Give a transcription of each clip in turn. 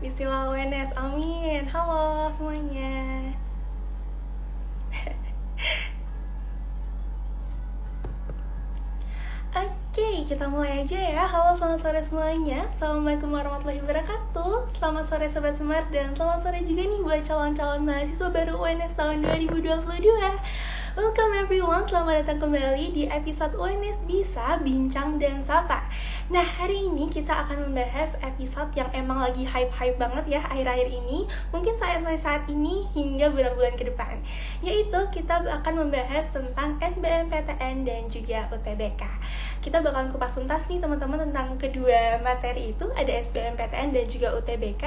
Bismillah UNS, amin. Halo semuanya. Oke, kita mulai aja ya. Halo, selamat sore semuanya. Assalamualaikum warahmatullahi wabarakatuh. Selamat sore Sobat Semar, dan selamat sore juga nih buat calon-calon mahasiswa baru UNS tahun 2022. Welcome everyone, selamat datang kembali di episode UNS Bisa Bincang dan Sapa. Nah, hari ini kita akan membahas episode yang emang lagi hype-hype banget ya akhir-akhir ini, mungkin sampai saat ini hingga bulan-bulan ke depan, yaitu kita akan membahas tentang SBMPTN dan juga UTBK. Kita bakalan kupas tuntas nih teman-teman tentang kedua materi itu, ada SBMPTN dan juga UTBK.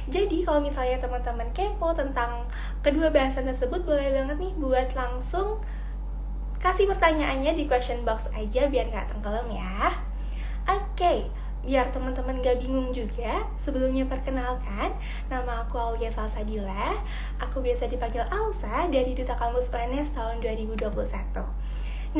Jadi kalau misalnya teman-teman kepo tentang kedua bahasan tersebut, boleh banget nih buat langsung kasih pertanyaannya di question box aja biar nggak tenggelam ya. Oke, biar teman-teman gak bingung juga, sebelumnya perkenalkan, nama aku Aulia Salsadila. Aku biasa dipanggil Alsa dari Duta Kampus UNS tahun 2021.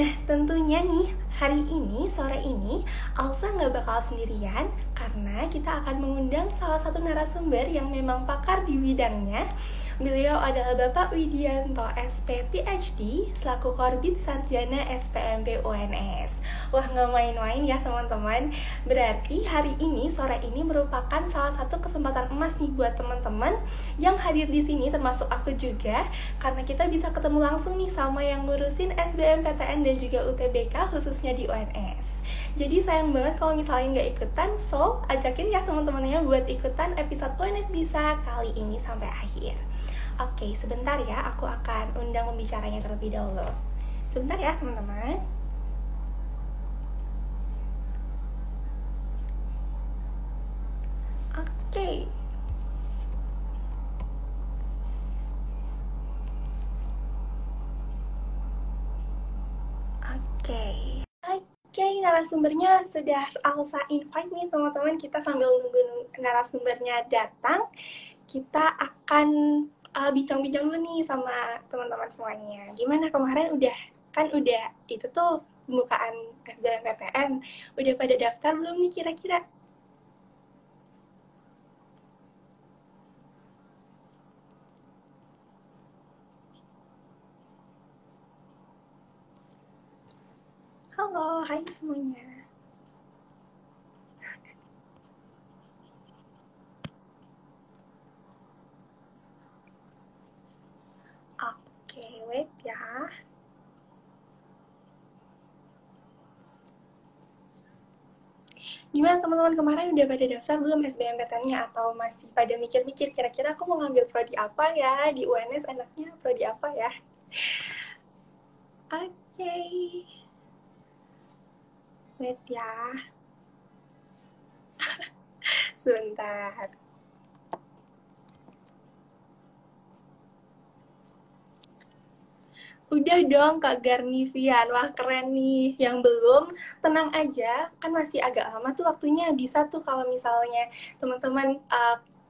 Nah, tentunya nih, hari ini, sore ini, Alsa nggak bakal sendirian karena kita akan mengundang salah satu narasumber yang memang pakar di bidangnya. Beliau adalah Bapak Widianto SP PhD selaku Korbit Sarjana SPMB UNS. Wah, nggak main-main ya teman-teman. Berarti hari ini, sore ini merupakan salah satu kesempatan emas nih buat teman-teman yang hadir di sini, termasuk aku juga, karena kita bisa ketemu langsung nih sama yang ngurusin SBMPTN dan juga UTBK khususnya di UNS. Jadi sayang banget kalau misalnya nggak ikutan, so ajakin ya teman-temannya buat ikutan episode UNS Bisa kali ini sampai akhir. Oke, sebentar ya, aku akan undang pembicaranya terlebih dahulu. Sebentar ya teman-teman. Oke. Oke, narasumbernya sudah Alsa invite nih teman-teman. Kita sambil nunggu narasumbernya datang, kita akan bincang-bincang dulu nih sama teman-teman semuanya. Gimana kemarin udah itu tuh pembukaan SBMPTN, udah pada daftar belum nih kira-kira? Halo, hai semuanya. Oke, wait ya. Gimana teman-teman kemarin udah pada daftar belum SBMPTN-nya, atau masih pada mikir-mikir kira-kira aku mau ngambil prodi apa ya di UNS, enaknya prodi apa ya? Oke. Wait ya. Sebentar. Udah dong Kak Garnivian, wah keren nih. Yang belum, tenang aja, kan masih agak lama tuh waktunya. Bisa tuh kalau misalnya teman-teman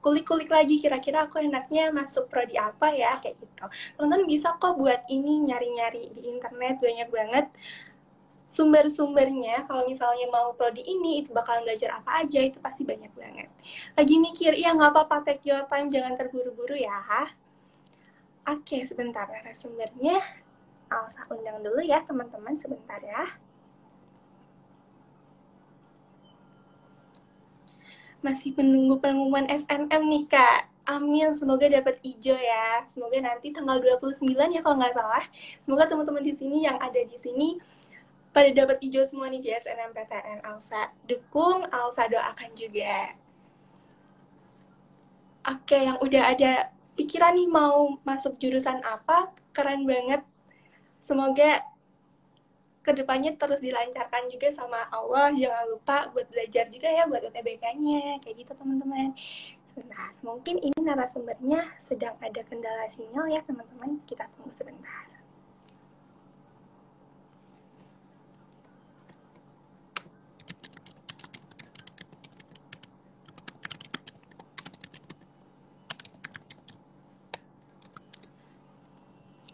kulik-kulik lagi kira-kira aku enaknya masuk prodi apa ya, kayak gitu. Teman-teman bisa kok buat ini, nyari-nyari di internet, banyak banget sumber-sumbernya. Kalau misalnya mau prodi ini, itu bakalan belajar apa aja, itu pasti banyak banget. Lagi mikir, ya nggak apa-apa, take your time, jangan terburu-buru ya. Oke, sebentar, narasumbernya Alsa undang dulu ya teman-teman, sebentar ya. Masih menunggu pengumuman SNM nih Kak. Amin, semoga dapat hijau ya. Semoga nanti tanggal 29 ya kalau nggak salah. Semoga teman-teman di sini yang ada di sini pada dapat hijau semua nih di SNMPTN. Alsa dukung, Alsa doakan juga. Oke, yang udah ada pikiran nih mau masuk jurusan apa, keren banget. Semoga kedepannya terus dilancarkan juga sama Allah. Jangan lupa buat belajar juga ya buat UTBK-nya, kayak gitu teman-teman. Sebentar, mungkin ini narasumbernya sedang ada kendala sinyal ya teman-teman, kita tunggu sebentar.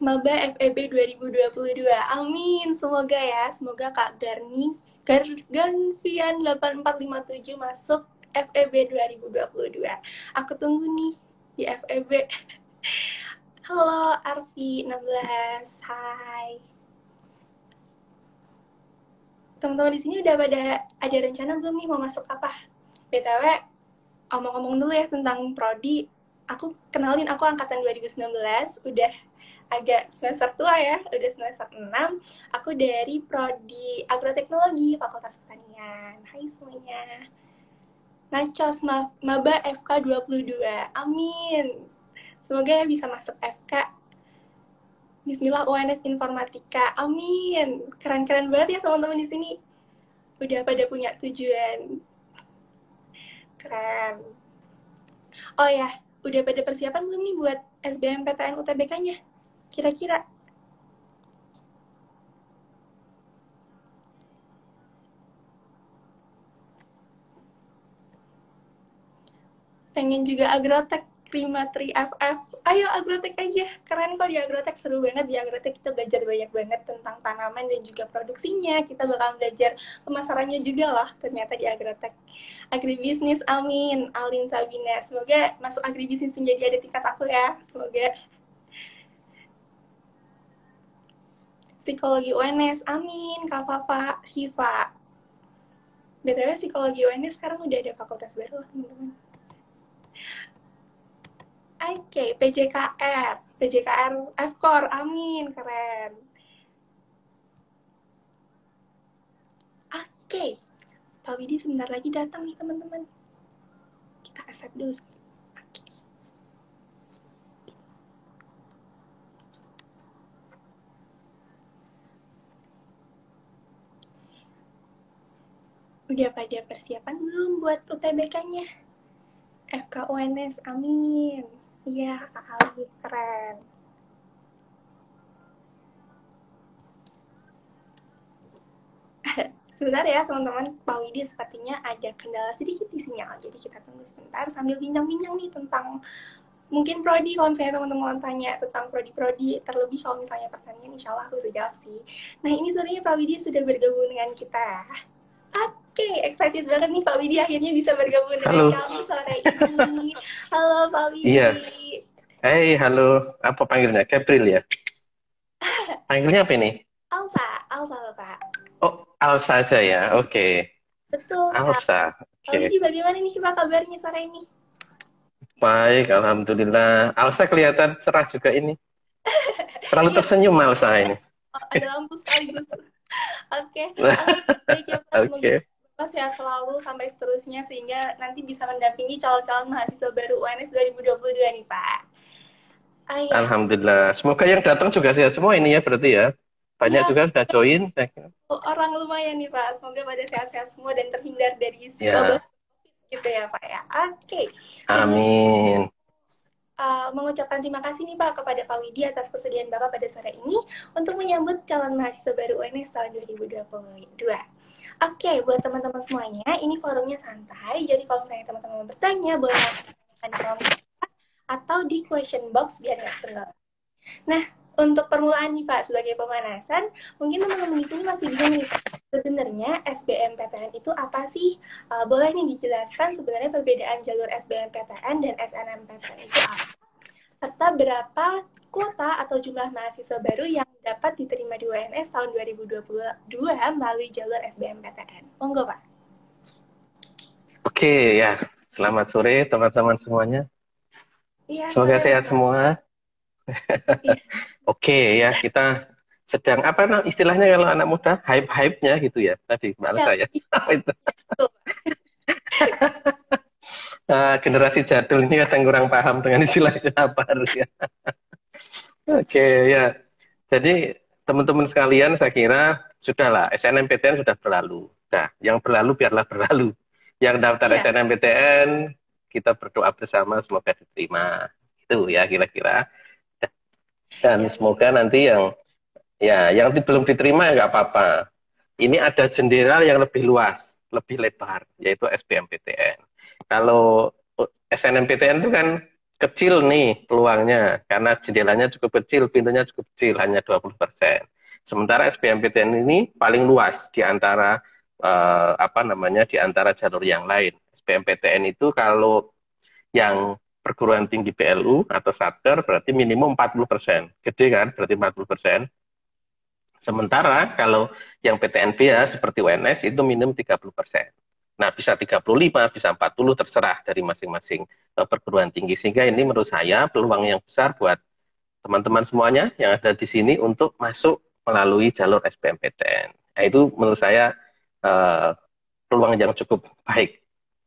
Maba FEB 2022. Amin, semoga ya. Semoga Kak Garnivian 8457 masuk FEB 2022. Aku tunggu nih di FEB. Halo Arfi 16, hai. Teman-teman di sini udah pada ada rencana belum nih mau masuk apa? BTW, ngomong-ngomong dulu ya tentang prodi. Aku kenalin, aku angkatan 2019, udah agak semester tua ya, udah semester 6. Aku dari prodi Agroteknologi, Fakultas Pertanian. Hai semuanya. Nacos Maba FK 22. Amin. Semoga bisa masuk FK. Bismillah UNS Informatika. Amin. Keren-keren banget ya teman-teman di sini. Udah pada punya tujuan. Keren. Oh ya, udah pada persiapan belum nih buat SBMPTN UTBK-nya? Kira-kira? Pengen juga agrotek, Krimatri FF. Ayo agrotek aja, keren kok di agrotek, seru banget di agrotek. Kita belajar banyak banget tentang tanaman dan juga produksinya. Kita bakal belajar pemasarannya juga loh ternyata di agrotek. Agribisnis, amin. Alin Sabina, semoga masuk agribisnis menjadi ada tingkat aku ya, semoga. Psikologi UNS, amin. Kak Fafa, Syifa. BTW psikologi UNS sekarang udah ada fakultas baru loh teman-teman. Oke, PJKR F-Core, amin, keren. Oke, Pak Widi sebentar lagi datang nih teman-teman. Kita accept dulu. Oke. Udah pada persiapan belum buat UTBK-nya? FKUNS, amin. Iya, Kak Alif, keren. Sebentar ya teman-teman, Pak Widi sepertinya ada kendala sedikit di sinyal, jadi kita tunggu sebentar sambil bincang-bincang nih tentang mungkin prodi. Kalau misalnya teman-teman tanya tentang prodi-prodi, terlebih kalau misalnya pertanyaan, insya Allah aku bisa jawab sih. Nah ini sebenarnya Pak Widi sudah bergabung dengan kita. Oke, excited banget nih Pak Widi akhirnya bisa bergabung dengan kami sore ini. Halo Pak Widi. Iya. Hey, halo. Apa panggilnya? Gabriel ya? Panggilnya apa ini? Alsa Bapak. Oh, Alsa saja ya. Oke. Betul sekali. Alsa. Pak Widi bagaimana nih Pak kabarnya sore ini? Baik, alhamdulillah. Alsa kelihatan cerah juga ini. Terlalu tersenyum Alsa ini. Ada lampu sekaligus. Oke. Baik ya Pak, semoga Bapak sehat selalu sampai seterusnya sehingga nanti bisa mendampingi calon-calon mahasiswa baru UNS 2022 nih Pak. Alhamdulillah. Semoga yang datang juga sehat semua ini ya berarti ya. Banyak juga sudah join. Orang lumayan nih Pak. Semoga pada sehat-sehat semua dan terhindar dari wabah gitu ya Pak ya. Oke. Amin. Mengucapkan terima kasih nih Pak kepada Pak Widi atas kesediaan Bapak pada sore ini untuk menyambut calon mahasiswa baru UNS tahun 2022. Oke, buat teman-teman semuanya, ini forumnya santai, jadi kalau misalnya teman-teman bertanya, boleh langsung di kolom komentar atau di question box biar nggak ketinggalan. Nah, untuk permulaan nih Pak, sebagai pemanasan, mungkin teman-teman di sini masih bingung nih, sebenarnya SBMPTN itu apa sih? Boleh nih dijelaskan sebenarnya perbedaan jalur SBMPTN dan SNMPTN itu apa? Serta berapa kuota atau jumlah mahasiswa baru yang dapat diterima di UNS tahun 2022 melalui jalur SBMPTN. Monggo Pak. Oke ya, selamat sore teman-teman semuanya. Iya, semoga sehat semua. Iya. Oke ya, kita sedang apa istilahnya kalau anak muda hype-hype-nya gitu ya tadi Mbak Alsa ya. Apa itu? Generasi jadul ini kadang kurang paham dengan istilah-istilah baru ya. Oke ya. Jadi teman-teman sekalian saya kira sudahlah SNMPTN sudah berlalu. Nah, yang berlalu biarlah berlalu. Yang daftar SNMPTN kita berdoa bersama semoga diterima. Itu ya kira-kira. Dan semoga nanti yang belum diterima ya nggak apa-apa. Ini ada jendela yang lebih luas, lebih lebar, yaitu SBMPTN. Kalau SNMPTN itu kan kecil nih peluangnya, karena jendelanya cukup kecil, pintunya cukup kecil, hanya 20%. Sementara SBMPTN ini paling luas di antara di antara jalur yang lain. SBMPTN itu kalau yang perguruan tinggi PLU atau Satker berarti minimum 40%. Gede kan? Berarti 40%. Sementara kalau yang PTNBH seperti UNS itu minimum 30%. Nah, bisa 35, bisa 40, terserah dari masing-masing perguruan tinggi. Sehingga ini menurut saya peluang yang besar buat teman-teman semuanya yang ada di sini untuk masuk melalui jalur SBMPTN. Nah, itu menurut saya eh, peluang yang cukup baik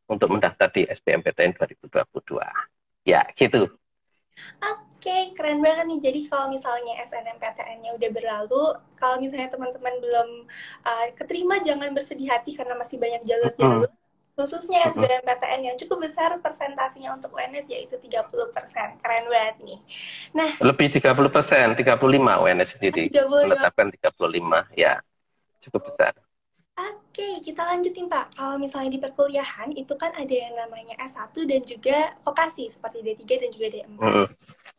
untuk mendaftar di SBMPTN 2022. Ya, gitu. Oke, keren banget nih. Jadi kalau misalnya SNMPTN-nya udah berlalu, kalau misalnya teman-teman belum keterima, jangan bersedih hati karena masih banyak jalur-jalur. Khususnya SBMPTN yang cukup besar persentasenya untuk UNS yaitu 30%. Keren banget nih. Nah, Lebih 30%, 35 UNS sendiri 35. menetapkan 35, ya cukup besar. Oke, kita lanjutin Pak. Kalau misalnya di perkuliahan, itu kan ada yang namanya S1 dan juga vokasi, seperti D3 dan juga D4.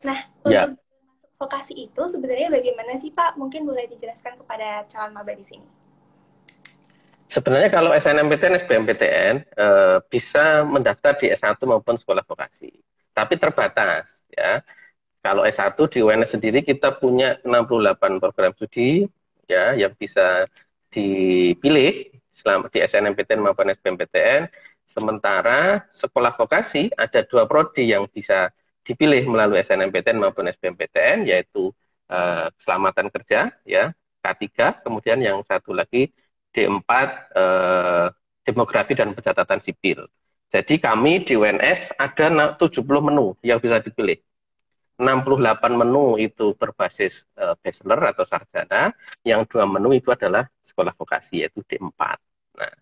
Nah, Ya. untuk masuk vokasi itu sebenarnya bagaimana sih Pak? Mungkin boleh dijelaskan kepada calon maba di sini. Sebenarnya kalau SNMPTN, SBMPTN bisa mendaftar di S1 maupun sekolah vokasi. Tapi terbatas ya. Kalau S1 di UNS sendiri kita punya 68 program studi ya yang bisa dipilih selama di SNMPTN maupun SBMPTN. Sementara sekolah vokasi ada 2 prodi yang bisa dipilih melalui SNMPTN maupun SBMPTN yaitu keselamatan kerja ya K3, kemudian yang satu lagi D4 demografi dan pencatatan sipil. Jadi kami di UNS ada 70 menu yang bisa dipilih. 68 menu itu berbasis bachelor atau sarjana, yang 2 menu itu adalah sekolah vokasi yaitu D4. Nah,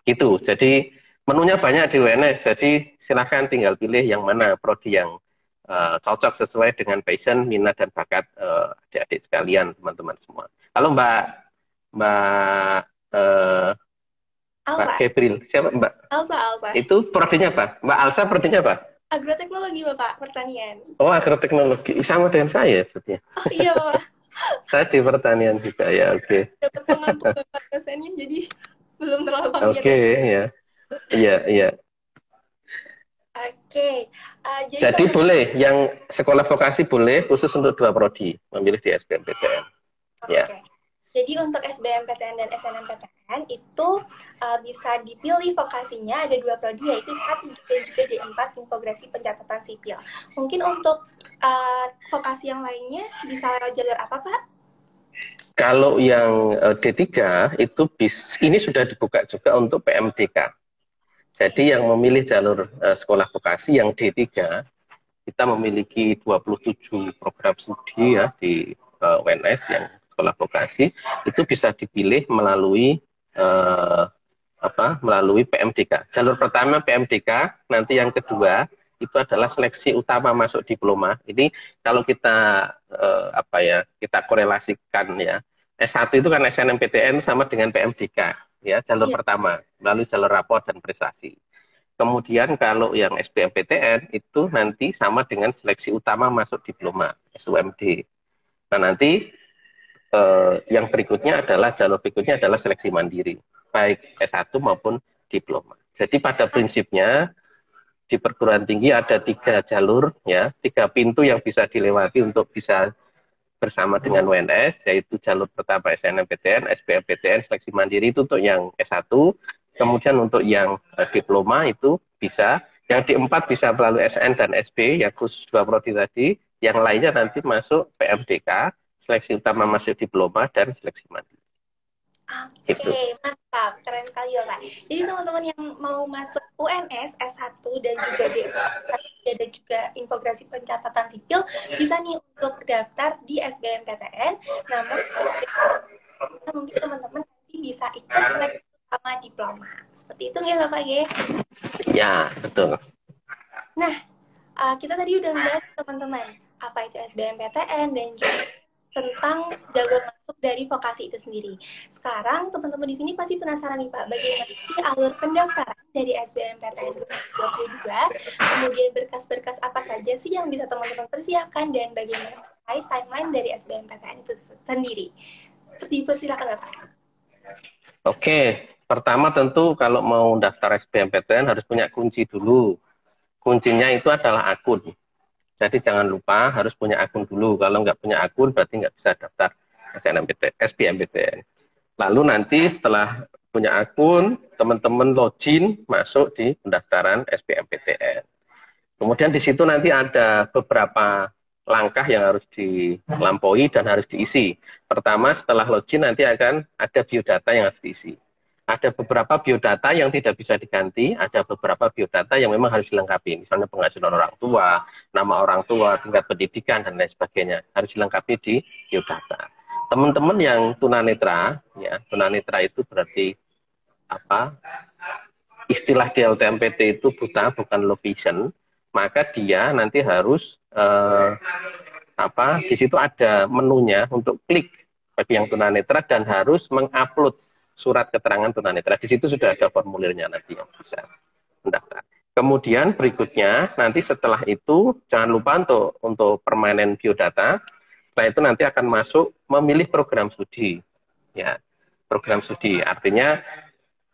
gitu. Jadi menunya banyak di UNS. Jadi silakan tinggal pilih yang mana prodi yang cocok sesuai dengan passion, minat dan bakat adik-adik sekalian, teman-teman semua. Kalau Mbak Mbak Gabriel, siapa Mbak? Alsa. Itu prodinya apa? Mbak Alsa prodinya apa? Agroteknologi Bapak, pertanian. Oh, agroteknologi. Sama dengan saya sepertinya. Oh iya Bapak. Saya di pertanian juga ya, oke. Dapat pengampu Bapak dosennya, jadi belum terlalu familiar. Oke, ya. Iya. Oke. Jadi boleh, yang sekolah vokasi boleh, khusus untuk 2 prodi, memilih di SBMPTN. Ya. Jadi untuk SBMPTN dan SNMPTN itu bisa dipilih vokasinya ada 2 prodi yaitu K3 dan juga D4 infografis pencatatan sipil. Mungkin untuk vokasi yang lainnya bisa jalur apa Pak? Kalau yang D3 itu ini sudah dibuka juga untuk PMDK. Jadi yang memilih jalur sekolah vokasi yang D3 kita memiliki 27 program studi ya di UNS yang sekolah vokasi itu bisa dipilih melalui melalui PMDK. Jalur pertama PMDK, nanti yang kedua itu adalah seleksi utama masuk diploma. Ini kalau kita kita korelasikan ya. S1 itu kan SNMPTN sama dengan PMDK ya, jalur pertama melalui jalur rapor dan prestasi. Kemudian kalau yang SBMPTN itu nanti sama dengan seleksi utama masuk diploma, SUMD. Nah nanti yang berikutnya adalah jalur berikutnya adalah seleksi mandiri, baik S1 maupun diploma. Jadi pada prinsipnya di perguruan tinggi ada 3 jalur ya, 3 pintu yang bisa dilewati untuk bisa bersama dengan UNS, yaitu jalur pertama SNMPTN, SBMPTN, seleksi mandiri itu untuk yang S1, kemudian untuk yang diploma itu bisa, yang D4 bisa melalui SN dan SB, yang khusus 2 prodi tadi, yang lainnya nanti masuk PMDK, seleksi utama masuk diploma, dan seleksi mandiri. Oke, mantap. Keren sekali ya Pak. Jadi teman-teman yang mau masuk UNS, S1, dan juga D4, dan juga infografis pencatatan sipil, bisa nih untuk daftar di SBMPTN. Namun, mungkin teman-teman nanti bisa ikut seleksi utama diploma. Seperti itu ya Bapak ya? Ya, betul. Nah, kita tadi udah membahas teman-teman apa itu SBMPTN dan juga tentang jalur masuk dari vokasi itu sendiri. Sekarang teman-teman di sini pasti penasaran nih Pak, bagaimana sih alur pendaftaran dari SBMPTN 2022, kemudian berkas-berkas apa saja sih yang bisa teman-teman persiapkan dan bagaimana timeline dari SBMPTN itu sendiri. Dipersilakan Bapak. Oke, Pertama tentu kalau mau daftar SBMPTN harus punya kunci dulu. Kuncinya itu adalah akun. Jadi jangan lupa harus punya akun dulu. Kalau nggak punya akun berarti nggak bisa daftar SBMPTN. Lalu nanti setelah punya akun, teman-teman login masuk di pendaftaran SBMPTN. Kemudian di situ nanti ada beberapa langkah yang harus dilampaui dan harus diisi. Pertama, setelah login nanti akan ada biodata yang harus diisi. Ada beberapa biodata yang tidak bisa diganti, ada beberapa biodata yang memang harus dilengkapi. Misalnya penghasilan orang tua, nama orang tua, tingkat pendidikan, dan lain sebagainya. Harus dilengkapi di biodata. Teman-teman yang tunanetra, ya, tunanetra itu berarti apa? Istilah di LTMPT itu buta, bukan low vision, maka dia nanti harus di situ ada menunya untuk klik bagi yang tunanetra dan harus mengupload surat keterangan tunanetra. Di situ sudah ada formulirnya nanti yang bisa mendaftar. Kemudian berikutnya nanti setelah itu jangan lupa untuk permanen biodata. Setelah itu nanti akan masuk memilih program studi. Ya, program studi artinya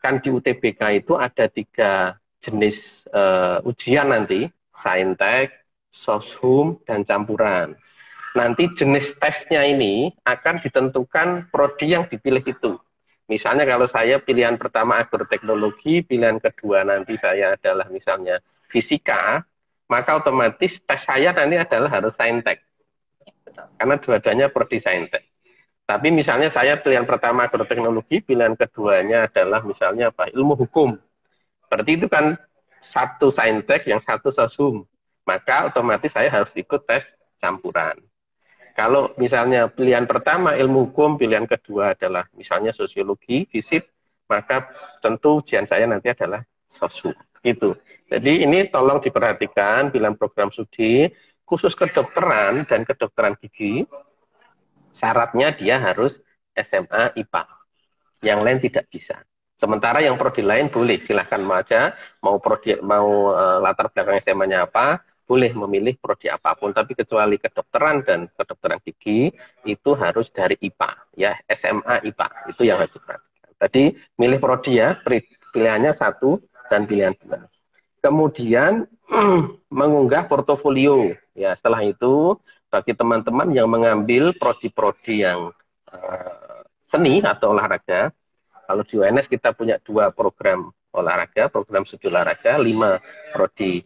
kan di UTBK itu ada 3 jenis ujian nanti, saintek, soshum, dan campuran. Nanti jenis tesnya ini akan ditentukan prodi yang dipilih itu. Misalnya kalau saya pilihan pertama agroteknologi, pilihan kedua nanti saya adalah misalnya fisika, maka otomatis tes saya nanti adalah harus saintek. Karena dua-duanya prodi saintek. Tapi misalnya saya pilihan pertama agroteknologi, pilihan keduanya adalah misalnya ilmu hukum. Berarti itu kan satu saintek, yang satu soshum. Maka otomatis saya harus ikut tes campuran. Kalau misalnya pilihan pertama ilmu hukum, pilihan kedua adalah misalnya sosiologi, fisip, maka tentu ujian saya nanti adalah soshum. Gitu. Jadi ini tolong diperhatikan pilihan program studi, khusus kedokteran dan kedokteran gigi, syaratnya dia harus SMA IPA. Yang lain tidak bisa. Sementara yang prodi lain boleh, silahkan aja mau latar belakang SMA-nya apa, boleh memilih prodi apapun, tapi kecuali kedokteran dan kedokteran gigi itu harus dari IPA, ya SMA IPA, itu yang harus diperhatikan. Tadi milih prodi ya, pilihannya 1 dan pilihan 2. Kemudian mengunggah portofolio, ya setelah itu bagi teman-teman yang mengambil prodi-prodi yang seni atau olahraga, kalau di UNS kita punya 2 program olahraga, program studi olahraga, 5 prodi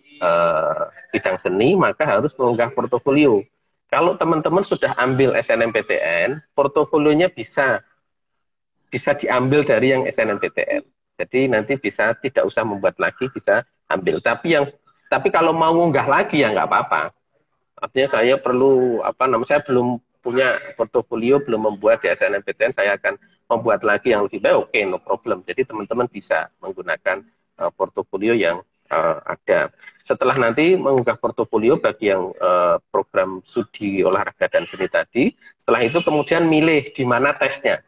bidang seni, maka harus mengunggah portofolio. Kalau teman-teman sudah ambil SNMPTN, portofolionya bisa diambil dari yang SNMPTN. Jadi nanti bisa tidak usah membuat lagi, bisa ambil. Tapi kalau mau mengunggah lagi ya nggak apa-apa. Artinya saya perlu saya belum punya portofolio, belum membuat di SNMPTN, saya akan membuat lagi yang lebih baik, oke, no problem. Jadi teman-teman bisa menggunakan portofolio yang ada. Setelah nanti mengunggah portofolio bagi yang program studi olahraga dan seni tadi, setelah itu kemudian milih di mana tesnya.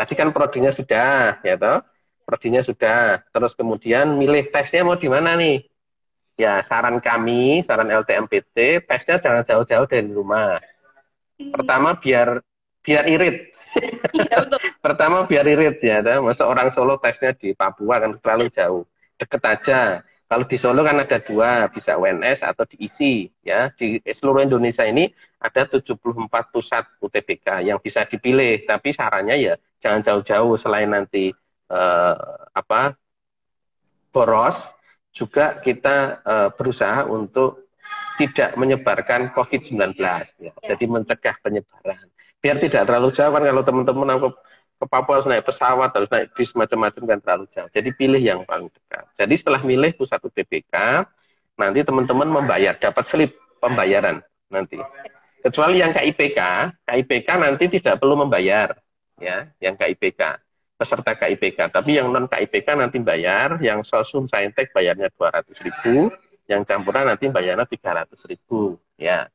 Tadi kan prodinya sudah, ya toh? Prodinya sudah. Terus kemudian milih tesnya mau di mana nih? Ya, saran kami, saran LTMPT, tesnya jangan jauh-jauh dari rumah. Pertama biar irit. Iya, betul. Pertama biar irit ya, masa orang Solo tesnya di Papua kan terlalu jauh. Deket aja. Kalau di Solo kan ada 2, bisa UNS atau diisi ya. Di seluruh Indonesia ini ada 74 pusat UTBK yang bisa dipilih, tapi sarannya ya jangan jauh-jauh, selain nanti boros, juga kita berusaha untuk tidak menyebarkan COVID-19 ya. Jadi mencegah penyebaran. Biar tidak terlalu jauh kan, kalau teman-teman ke Papua harus naik pesawat, harus naik bis, macam-macam kan terlalu jauh. Jadi pilih yang paling dekat. Jadi setelah milih pusat UTBK, nanti teman-teman membayar, dapat slip pembayaran nanti. Kecuali yang KIPK nanti tidak perlu membayar, ya, yang KIPK, peserta KIPK. Tapi yang non KIPK nanti bayar, yang soshum saintek bayarnya 200.000, yang campuran nanti bayarnya 300.000, ya.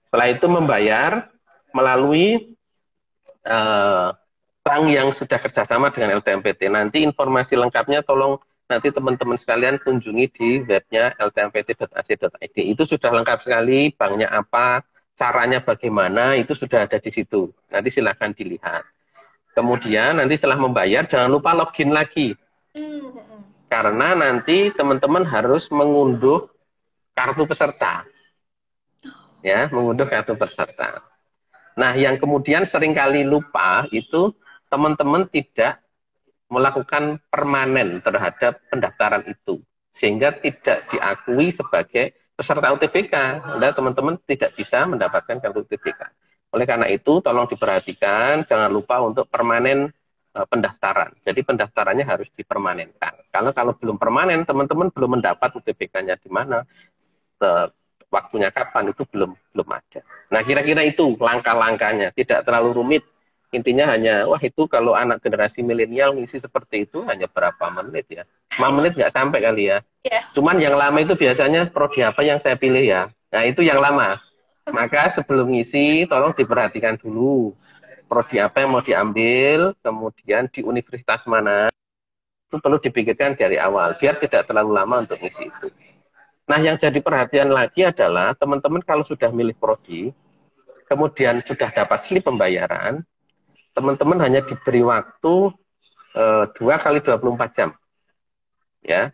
Setelah itu membayar melalui bank yang sudah kerjasama dengan LTMPT. Nanti informasi lengkapnya tolong nanti teman-teman sekalian kunjungi di webnya ltmpt.ac.id. Itu sudah lengkap sekali, banknya apa, caranya bagaimana, itu sudah ada di situ. Nanti silahkan dilihat. Kemudian nanti setelah membayar, jangan lupa login lagi Karena nanti teman-teman harus mengunduh kartu peserta. Ya, mengunduh kartu peserta. Nah, yang kemudian seringkali lupa itu teman-teman tidak melakukan permanen terhadap pendaftaran itu. Sehingga tidak diakui sebagai peserta UTBK. Anda teman-teman tidak bisa mendapatkan kartu UTBK. Oleh karena itu, tolong diperhatikan, jangan lupa untuk permanen pendaftaran. Jadi pendaftarannya harus dipermanenkan. Kalau belum permanen, teman-teman belum mendapat UTBK-nya di mana, waktunya kapan itu belum ada. Nah, kira-kira itu langkah-langkahnya, tidak terlalu rumit. Intinya hanya, wah itu kalau anak generasi milenial ngisi seperti itu hanya berapa menit ya? 5 menit nggak sampai kali ya. Cuman yang lama itu biasanya prodi apa yang saya pilih ya. Nah, itu yang lama. Maka sebelum ngisi, tolong diperhatikan dulu. Prodi apa yang mau diambil, kemudian di universitas mana, itu perlu dipikirkan dari awal, biar tidak terlalu lama untuk ngisi itu. Nah, yang jadi perhatian lagi adalah teman-teman kalau sudah milih prodi, kemudian sudah dapat slip pembayaran, teman-teman hanya diberi waktu 2 kali 24 jam. Ya.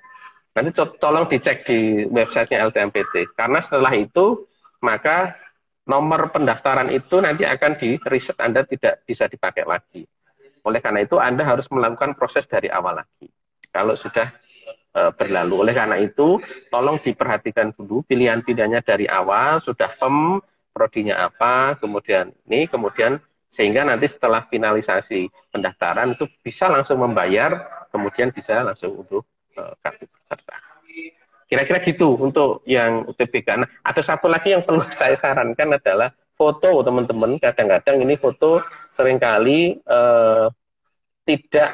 Nanti tolong dicek di websitenya LTMPT. Karena setelah itu, maka nomor pendaftaran itu nanti akan di-reset, Anda tidak bisa dipakai lagi. Oleh karena itu, Anda harus melakukan proses dari awal lagi. Kalau sudah berlalu. Oleh karena itu, tolong diperhatikan dulu pilihan-pilihannya dari awal, sudah firm, prodinya apa, kemudian sehingga nanti setelah finalisasi pendaftaran itu bisa langsung membayar, kemudian bisa langsung unduh kartu peserta. Kira-kira gitu untuk yang UTBK. Nah, ada satu lagi yang perlu saya sarankan adalah foto, teman-teman. Kadang-kadang ini foto seringkali tidak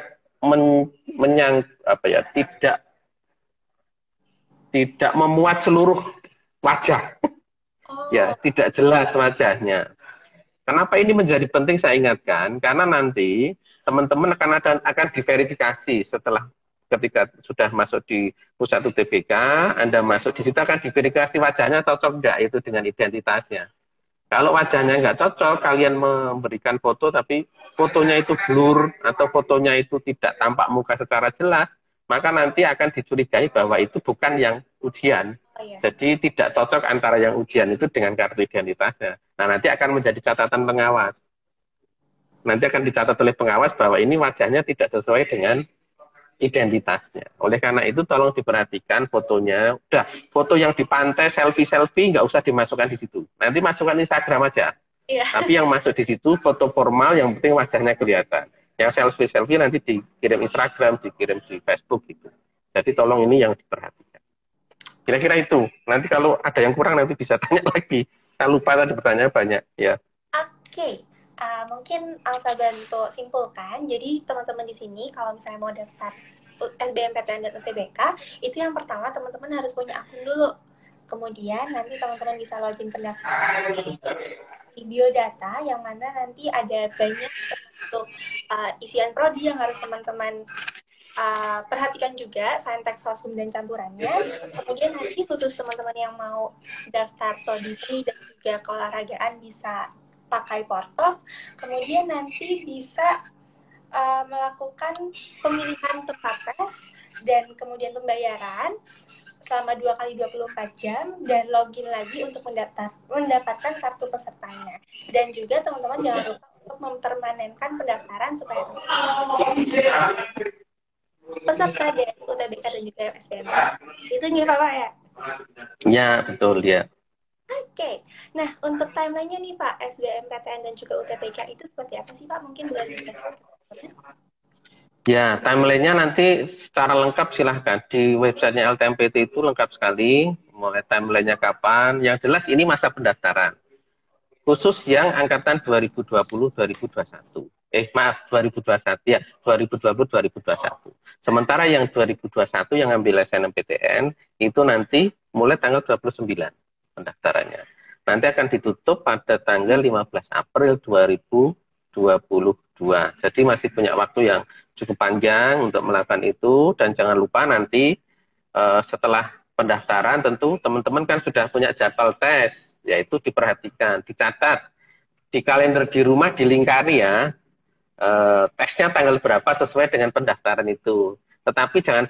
tidak memuat seluruh wajah. Ya, tidak jelas wajahnya. Kenapa ini menjadi penting saya ingatkan? Karena nanti teman-teman akan diverifikasi setelah ketika sudah masuk di pusat UTBK, Anda masuk di situ akan diverifikasi wajahnya cocok enggak itu dengan identitasnya. Kalau wajahnya nggak cocok, kalian memberikan foto tapi fotonya itu blur atau fotonya itu tidak tampak muka secara jelas, maka nanti akan dicurigai bahwa itu bukan yang ujian. Jadi tidak cocok antara yang ujian itu dengan kartu identitasnya. Nah, nanti akan menjadi catatan pengawas. Nanti akan dicatat oleh pengawas bahwa ini wajahnya tidak sesuai dengan identitasnya. Oleh karena itu tolong diperhatikan fotonya. Udah, foto yang di pantai selfie nggak usah dimasukkan di situ. Nanti masukkan Instagram aja. Tapi yang masuk di situ foto formal yang penting wajahnya kelihatan. Yang selfie nanti dikirim Instagram, dikirim di Facebook gitu. Jadi tolong ini yang diperhatikan. Kira-kira itu. Nanti kalau ada yang kurang nanti bisa tanya lagi. Saya lupa tadi pertanyaan banyak ya. Oke. Mungkin Alsa bantu simpulkan. Jadi teman-teman di sini kalau misalnya mau daftar SBMPTN dan UTBK, itu yang pertama teman-teman harus punya akun dulu. Kemudian nanti teman-teman bisa login pendaftaran video data yang mana nanti ada banyak untuk isian prodi yang harus teman-teman perhatikan juga, saintek, sosum, dan campurannya. Kemudian nanti khusus teman-teman yang mau daftar prodi seni dan juga keolahragaan bisa pakai Portov, kemudian nanti bisa melakukan pemilihan tempat tes dan kemudian pembayaran selama 2 kali 24 jam dan login lagi untuk mendapatkan kartu pesertanya. Dan juga teman-teman jangan lupa untuk mempermanenkan pendaftaran supaya peserta dari UTBK dan juga SBM. Itu nggak Pak ya? Ya, betul ya. Oke, nah untuk timeline-nya nih Pak, SBMPTN dan juga UTBK itu seperti apa sih Pak? Mungkin boleh dijelaskan. Ya, timeline-nya nanti secara lengkap silahkan. Di websitenya LTMPT itu lengkap sekali, mulai timeline-nya kapan. Yang jelas ini masa pendaftaran. Khusus yang angkatan 2020-2021. Maaf, 2021 ya, 2020-2021. Sementara yang 2021 yang ambil SNMPTN itu nanti mulai tanggal 29 pendaftarannya. Nanti akan ditutup pada tanggal 15 April 2022. Jadi masih punya waktu yang cukup panjang untuk melakukan itu. Dan jangan lupa nanti setelah pendaftaran tentu teman-teman kan sudah punya jadwal tes. Yaitu diperhatikan, dicatat. Di kalender di rumah dilingkari ya. Tesnya tanggal berapa sesuai dengan pendaftaran itu. Tetapi jangan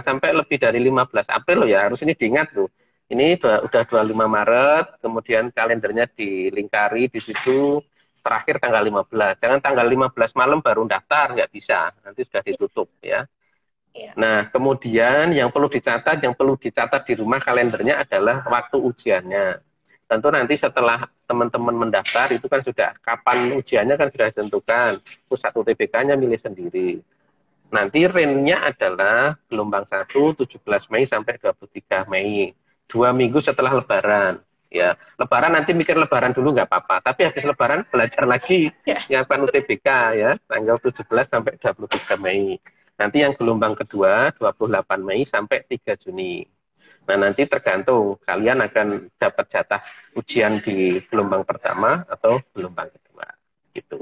sampai lebih dari 15 April loh ya, harus ini diingat loh. Ini udah 25 Maret, kemudian kalendernya dilingkari di situ, terakhir tanggal 15. Jangan tanggal 15 malam baru daftar, nggak bisa. Nanti sudah ditutup ya. Nah, kemudian yang perlu dicatat di rumah kalendernya adalah waktu ujiannya. Tentu nanti setelah teman-teman mendaftar itu kan sudah kapan ujiannya kan sudah ditentukan. Pusat UTBK-nya milih sendiri. Nanti range-nya adalah gelombang 1 17 Mei sampai 23 Mei. 2 minggu setelah Lebaran. Ya, Lebaran nanti mikir Lebaran dulu nggak apa-apa. Tapi habis Lebaran belajar lagi nyiapkan UTBK ya, tanggal 17 sampai 23 Mei. Nanti yang gelombang kedua 28 Mei sampai 3 Juni. Nah, nanti tergantung kalian akan dapat jatah ujian di gelombang pertama atau gelombang kedua. Gitu.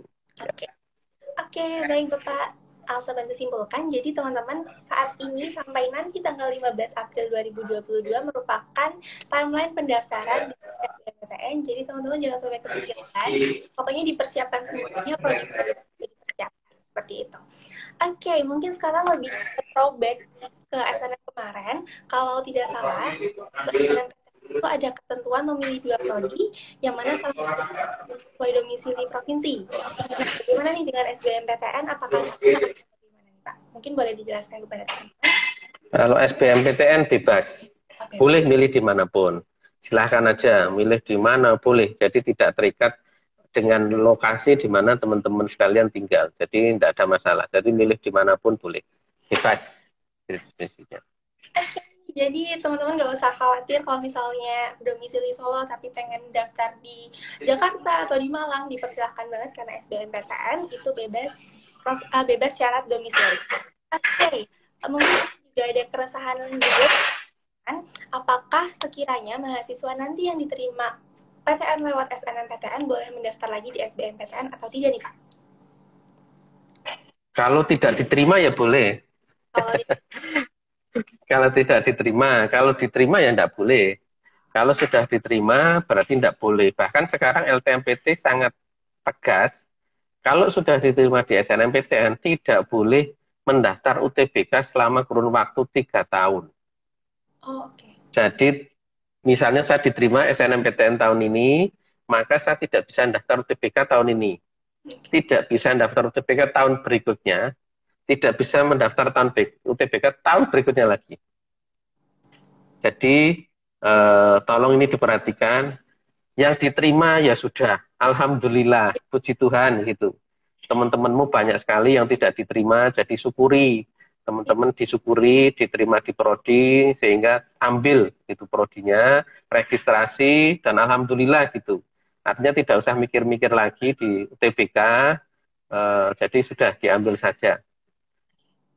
Oke, baik Bapak Alsa bantu simpulkan. Jadi teman-teman, saat ini sampai nanti tanggal 15 April 2022 merupakan timeline pendaftaran di SBMPTN. Jadi teman-teman jangan sampai kepikiran. Pokoknya dipersiapkan semuanya, prodi-prodi dipersiapkan seperti itu. Oke, mungkin sekarang lebih throwback ke SNM kemarin. Kalau tidak salah, itu ada ketentuan memilih 2 prodi, yang mana salah satu sesuai domisili provinsi. Nah, bagaimana nih dengan SBMPTN? Apakah sama? Bagaimana nih, Pak? Mungkin boleh dijelaskan kepada teman-teman. Kalau SBMPTN bebas, boleh milih dimanapun. Silahkan aja, milih di mana boleh. Jadi tidak terikat dengan lokasi di mana teman-teman sekalian tinggal. Jadi tidak ada masalah. Jadi milih dimanapun boleh. Bebas. Jadi teman-teman nggak usah khawatir kalau misalnya domisili Solo tapi pengen daftar di Jakarta atau di Malang, dipersilahkan banget karena SBMPTN itu bebas syarat domisili. Oke, mungkin juga ada keresahan juga, apakah sekiranya mahasiswa nanti yang diterima PTN lewat SNMPTN boleh mendaftar lagi di SBMPTN atau tidak nih Pak? Kalau tidak diterima ya boleh. Kalau tidak diterima, kalau diterima ya tidak boleh. Kalau sudah diterima berarti tidak boleh. Bahkan sekarang LTMPT sangat tegas. Kalau sudah diterima di SNMPTN tidak boleh mendaftar UTBK selama kurun waktu 3 tahun. Jadi misalnya saya diterima SNMPTN tahun ini, maka saya tidak bisa mendaftar UTBK tahun ini. Tidak bisa mendaftar UTBK tahun berikutnya. Tidak bisa mendaftar UTBK tahun berikutnya lagi. Jadi tolong ini diperhatikan. Yang diterima ya sudah, alhamdulillah, puji Tuhan gitu. Teman-temanmu banyak sekali yang tidak diterima, jadi syukuri. Teman-teman disyukuri, diterima di prodi, sehingga ambil itu prodinya, registrasi, dan alhamdulillah gitu. Artinya tidak usah mikir-mikir lagi di UTBK, jadi sudah diambil saja.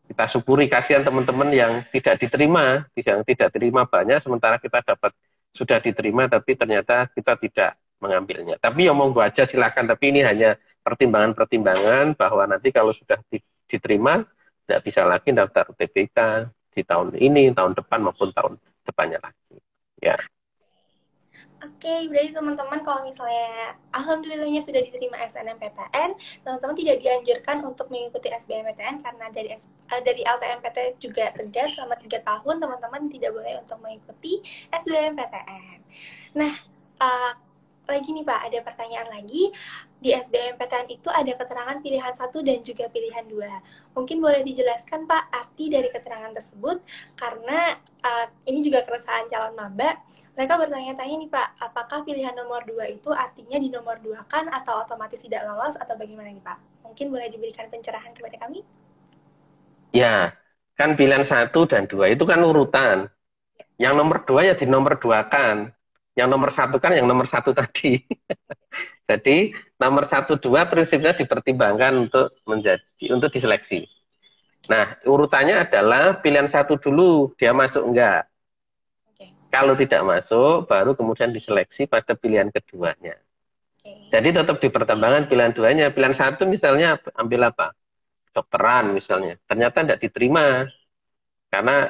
Kita syukuri, kasihan teman-teman yang tidak diterima, yang tidak terima banyak, sementara kita sudah diterima, tapi ternyata kita tidak mengambilnya. Tapi ya monggo aja silakan, tapi ini hanya pertimbangan-pertimbangan bahwa nanti kalau sudah diterima, tidak bisa lagi daftar UTBK di tahun ini, tahun depan maupun tahun depannya lagi. Ya. Oke, berarti teman-teman kalau misalnya alhamdulillahnya sudah diterima SNMPTN, teman-teman tidak dianjurkan untuk mengikuti SBMPTN karena dari LTMPT juga tegas selama 3 tahun teman-teman tidak boleh untuk mengikuti SBMPTN. Nah, lagi nih Pak, ada pertanyaan lagi. Di SBMPTN itu ada keterangan pilihan 1 dan juga pilihan 2. Mungkin boleh dijelaskan Pak arti dari keterangan tersebut, karena ini juga keresahan calon maba. Mereka bertanya-tanya nih Pak, apakah pilihan nomor 2 itu artinya di nomor 2-kan atau otomatis tidak lolos atau bagaimana nih Pak? Mungkin boleh diberikan pencerahan kepada kami? Ya, kan pilihan 1 dan 2 itu kan urutan. Yang nomor 2 ya di nomor 2-kan. Yang nomor 1 kan yang nomor 1 tadi. Jadi nomor 1, 2 prinsipnya dipertimbangkan untuk diseleksi. Nah, urutannya adalah pilihan 1 dulu, dia masuk enggak. Kalau tidak masuk, baru kemudian diseleksi pada pilihan keduanya. Jadi tetap dipertimbangkan pilihan 2-nya. Pilihan 1 misalnya ambil apa? Dokteran misalnya. Ternyata tidak diterima. Karena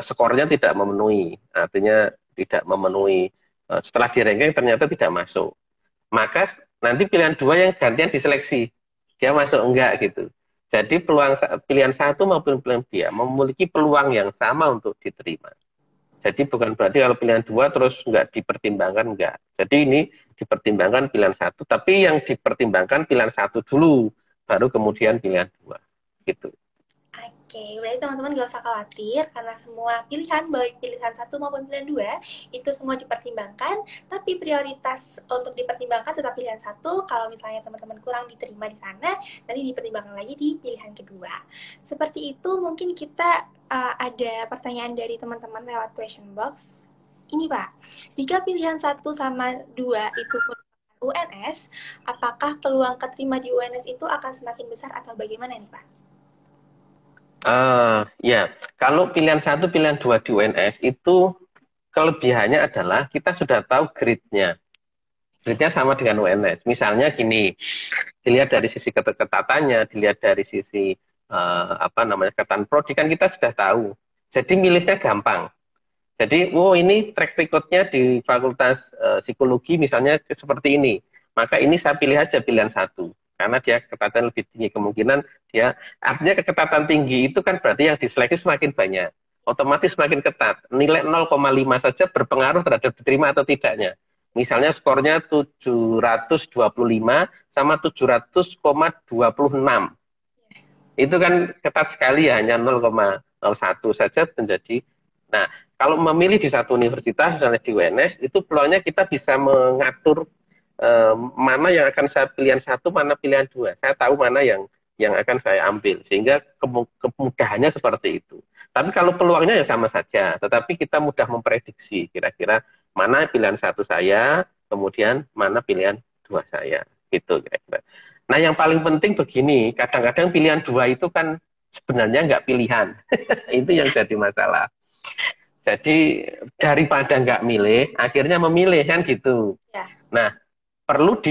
skornya tidak memenuhi. Artinya tidak memenuhi. Setelah di-ranking ternyata tidak masuk. Maka nanti pilihan 2 yang gantian diseleksi. Dia masuk enggak gitu. Jadi pilihan satu maupun pilihan dua memiliki peluang yang sama untuk diterima. Jadi bukan berarti kalau pilihan dua terus nggak dipertimbangkan, nggak. Jadi ini dipertimbangkan pilihan satu, tapi yang dipertimbangkan pilihan satu dulu, baru kemudian pilihan dua. Gitu. Oke, berarti teman-teman gak usah khawatir karena semua pilihan, baik pilihan satu maupun pilihan dua, itu semua dipertimbangkan, tapi prioritas untuk dipertimbangkan tetap pilihan satu. Kalau misalnya teman-teman kurang diterima di sana, nanti dipertimbangkan lagi di pilihan kedua. Seperti itu, mungkin kita ada pertanyaan dari teman-teman lewat question box. Ini Pak, jika pilihan satu sama dua itu UNS, apakah peluang keterima di UNS itu akan semakin besar atau bagaimana nih Pak? Ya, kalau pilihan satu, pilihan dua di UNS itu kelebihannya adalah kita sudah tahu grade-nya. Grade-nya sama dengan UNS. Misalnya gini, dilihat dari sisi ketatannya, dilihat dari sisi ketan prodi kan kita sudah tahu. Jadi milihnya gampang. Jadi, ini track record-nya di Fakultas Psikologi misalnya seperti ini. Maka ini saya pilih aja pilihan satu. Karena dia ketatan lebih tinggi. Kemungkinan artinya keketatan tinggi itu kan berarti yang diseleksi semakin banyak. Otomatis semakin ketat. Nilai 0,5 saja berpengaruh terhadap diterima atau tidaknya. Misalnya skornya 725 sama 700,26. Itu kan ketat sekali ya, hanya 0,01 saja menjadi. Nah, kalau memilih di satu universitas, misalnya di UNS, itu peluangnya kita bisa mengatur mana yang akan saya pilihan satu, mana pilihan dua. Saya tahu mana yang akan saya ambil, sehingga kemudahannya seperti itu. Tapi kalau peluangnya ya sama saja, tetapi kita mudah memprediksi kira-kira mana pilihan satu saya, kemudian mana pilihan dua saya, gitu kira-kira. Nah, yang paling penting begini, kadang-kadang pilihan dua itu kan sebenarnya nggak pilihan. Itu yang jadi masalah. Jadi daripada nggak milih, akhirnya memilih kan gitu. Ya. Nah, perlu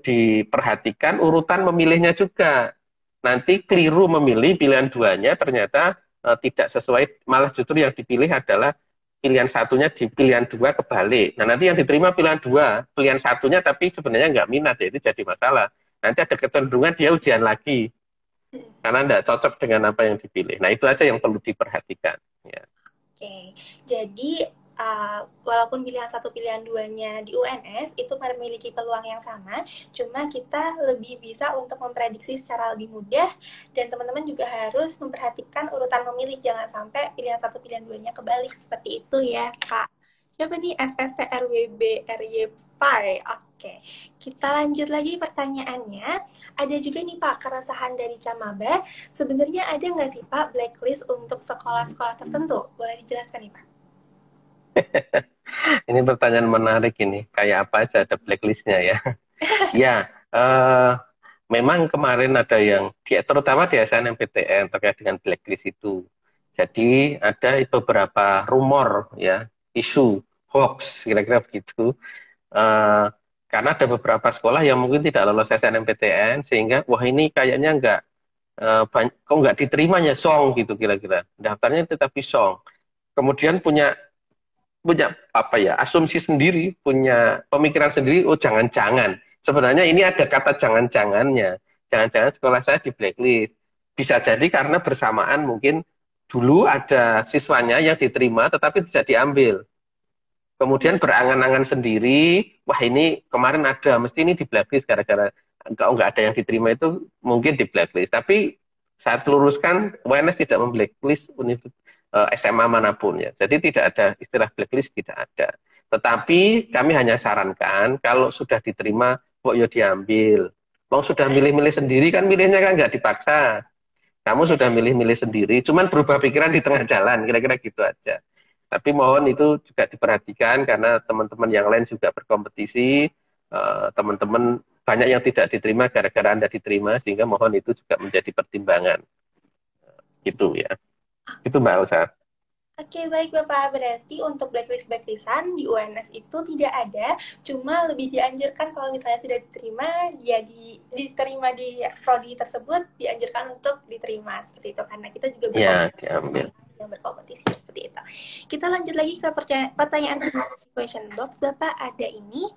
diperhatikan urutan memilihnya juga. Nanti keliru memilih pilihan duanya, ternyata tidak sesuai, malah justru yang dipilih adalah pilihan satunya di pilihan dua kebalik. Nah, nanti yang diterima pilihan dua, pilihan satunya tapi sebenarnya nggak minat, ya itu jadi masalah. Nanti ada kecenderungan dia ujian lagi, karena nggak cocok dengan apa yang dipilih. Nah, itu aja yang perlu diperhatikan. Ya. Oke, jadi walaupun pilihan satu pilihan duanya di UNS itu memiliki peluang yang sama, cuma kita lebih bisa untuk memprediksi secara lebih mudah dan teman-teman juga harus memperhatikan urutan memilih, jangan sampai pilihan satu pilihan duanya kebalik seperti itu ya Kak. Siapa nih SSTRWB Pi? Oke, kita lanjut lagi pertanyaannya. Ada juga nih Pak keresahan dari Camaba. Sebenarnya ada nggak sih Pak blacklist untuk sekolah-sekolah tertentu? Boleh dijelaskan nih Pak? Ini pertanyaan menarik ini. Kayak apa aja ada blacklistnya ya. Ya, memang kemarin ada yang, terutama di SNMPTN terkait dengan blacklist itu. Jadi ada beberapa rumor ya, isu hoax kira-kira begitu. Karena ada beberapa sekolah yang mungkin tidak lolos SNMPTN sehingga wah ini kayaknya kok nggak diterimanya song gitu kira-kira. Daftarnya tetapi song. Kemudian punya asumsi sendiri, punya pemikiran sendiri, jangan-jangan. Sebenarnya ini ada kata jangan-jangannya. Jangan-jangan sekolah saya di blacklist. Bisa jadi karena bersamaan mungkin dulu ada siswanya yang diterima tetapi tidak diambil. Kemudian berangan-angan sendiri, wah ini kemarin ada, mesti ini di blacklist gara-gara nggak ada yang diterima itu mungkin di blacklist. Tapi saya luruskan, UNS tidak memblacklist SMA manapun ya. Jadi tidak ada istilah blacklist, tidak ada. Tetapi kami hanya sarankan kalau sudah diterima, kok ya diambil. Mau sudah milih-milih sendiri kan milihnya kan nggak dipaksa. Kamu sudah milih-milih sendiri, cuman berubah pikiran di tengah jalan, kira-kira gitu aja. Tapi mohon itu juga diperhatikan karena teman-teman yang lain juga berkompetisi, teman-teman banyak yang tidak diterima gara-gara Anda diterima, sehingga mohon itu juga menjadi pertimbangan. Gitu ya. Itu Mbak Elsa. Oke, baik Bapak. Berarti untuk blacklistan di UNS itu tidak ada, cuma lebih dianjurkan kalau misalnya sudah diterima, ya diterima di prodi tersebut, dianjurkan untuk diterima seperti itu. Karena kita juga diambil. Yang berkompetisi seperti itu. Kita lanjut lagi ke pertanyaan question box. Bapak ada ini,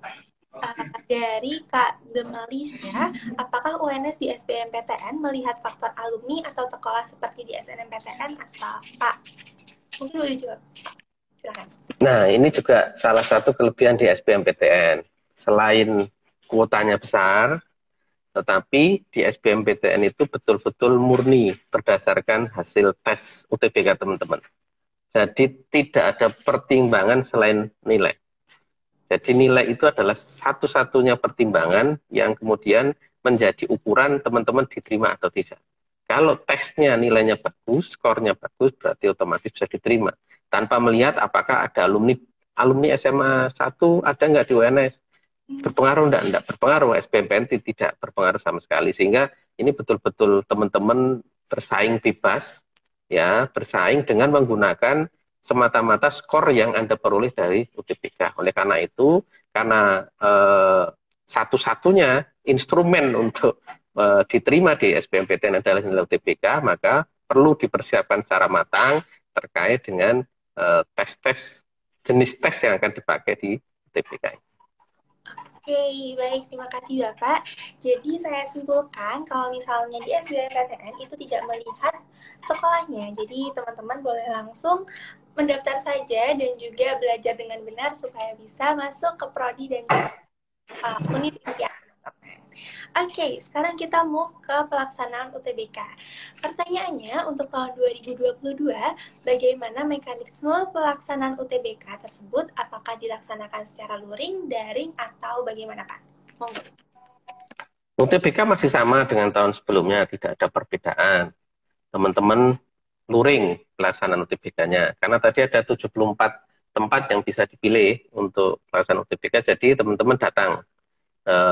Dari Kak Demalisya, apakah UNS di SBMPTN melihat faktor alumni atau sekolah seperti di SNMPTN atau Pak? Mungkin boleh dijawab, Pak. Silakan. Nah, ini juga salah satu kelebihan di SBMPTN. Selain kuotanya besar, tetapi di SBMPTN itu betul-betul murni berdasarkan hasil tes UTBK teman-teman. Jadi tidak ada pertimbangan selain nilai. Jadi nilai itu adalah satu-satunya pertimbangan yang kemudian menjadi ukuran teman-teman diterima atau tidak. Kalau tesnya nilainya bagus, skornya bagus, berarti otomatis bisa diterima. Tanpa melihat apakah ada alumni SMA 1 ada nggak di UNS. Berpengaruh enggak berpengaruh. SBMPTN tidak berpengaruh sama sekali. Sehingga ini betul-betul teman-teman bersaing bebas, ya, bersaing dengan menggunakan semata-mata skor yang Anda peroleh dari UTBK. Oleh karena itu, karena satu-satunya instrumen untuk diterima di SBMPTN adalah nilai UTBK, maka perlu dipersiapkan secara matang terkait dengan tes-tes, jenis tes yang akan dipakai di UTBK. Oke, baik. Terima kasih Bapak. Jadi saya simpulkan kalau misalnya di SBMPTN itu tidak melihat sekolahnya. Jadi teman-teman boleh langsung mendaftar saja dan juga belajar dengan benar supaya bisa masuk ke prodi dan juga univ impian teman-teman. Oke, sekarang kita move ke pelaksanaan UTBK. Pertanyaannya, untuk tahun 2022, bagaimana mekanisme pelaksanaan UTBK tersebut? Apakah dilaksanakan secara luring, daring, atau bagaimana, Pak? Monggo. UTBK masih sama dengan tahun sebelumnya, tidak ada perbedaan. Teman-teman luring pelaksanaan UTBK-nya. Karena tadi ada 74 tempat yang bisa dipilih untuk pelaksanaan UTBK, jadi teman-teman datang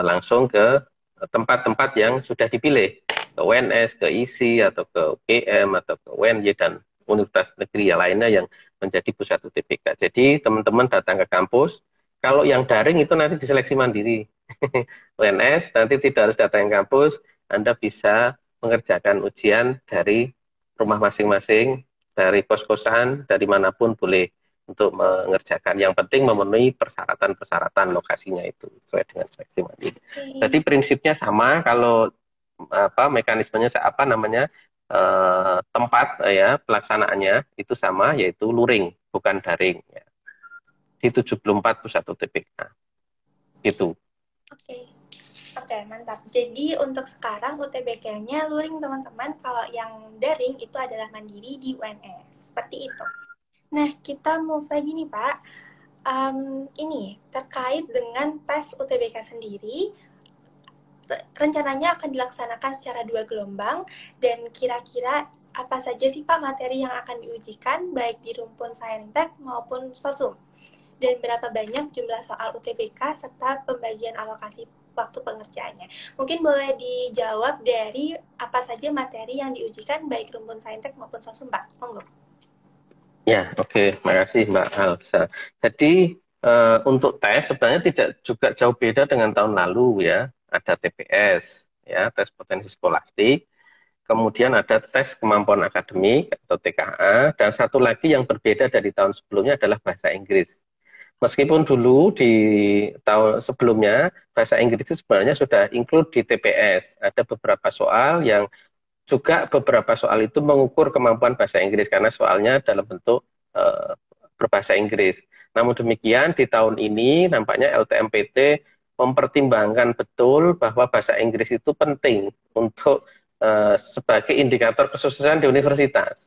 langsung ke tempat-tempat yang sudah dipilih, ke UNS, ke ISI, atau ke UGM, atau ke UNY, dan universitas negeri yang lainnya yang menjadi pusat UTBK. Jadi teman-teman datang ke kampus, kalau yang daring itu nanti diseleksi mandiri. UNS nanti tidak harus datang ke kampus, Anda bisa mengerjakan ujian dari rumah masing-masing, dari kos-kosan, dari manapun boleh untuk mengerjakan. Yang penting memenuhi persyaratan-persyaratan lokasinya itu sesuai dengan seleksi mandiri. Jadi prinsipnya sama, kalau mekanismenya apa namanya tempat ya pelaksanaannya itu sama, yaitu luring bukan daring ya. Di 74 pusat UTBK gitu. Oke, mantap. Jadi untuk sekarang UTBK-nya luring teman-teman, kalau yang daring itu adalah mandiri di UNS. Seperti itu. Nah, kita move lagi nih Pak. Ini terkait dengan tes UTBK sendiri, rencananya akan dilaksanakan secara 2 gelombang, dan kira-kira apa saja sih Pak materi yang akan diujikan baik di rumpun Saintek maupun Sosum? Dan berapa banyak jumlah soal UTBK serta pembagian alokasi waktu pengerjaannya? Mungkin boleh dijawab dari apa saja materi yang diujikan baik rumpun Saintek maupun Sosum, Pak. Monggo. Ya, oke. Makasih Mbak Alsa. Jadi untuk tes sebenarnya tidak juga jauh beda dengan tahun lalu ya. Ada TPS, ya, tes potensi skolastik. Kemudian ada tes kemampuan akademik atau TKA. Dan satu lagi yang berbeda dari tahun sebelumnya adalah bahasa Inggris. Meskipun dulu di tahun sebelumnya bahasa Inggris itu sebenarnya sudah include di TPS. Ada beberapa soal yang juga beberapa soal itu mengukur kemampuan bahasa Inggris karena soalnya dalam bentuk berbahasa Inggris. Namun demikian di tahun ini nampaknya LTMPT mempertimbangkan betul bahwa bahasa Inggris itu penting untuk sebagai indikator kesuksesan di universitas.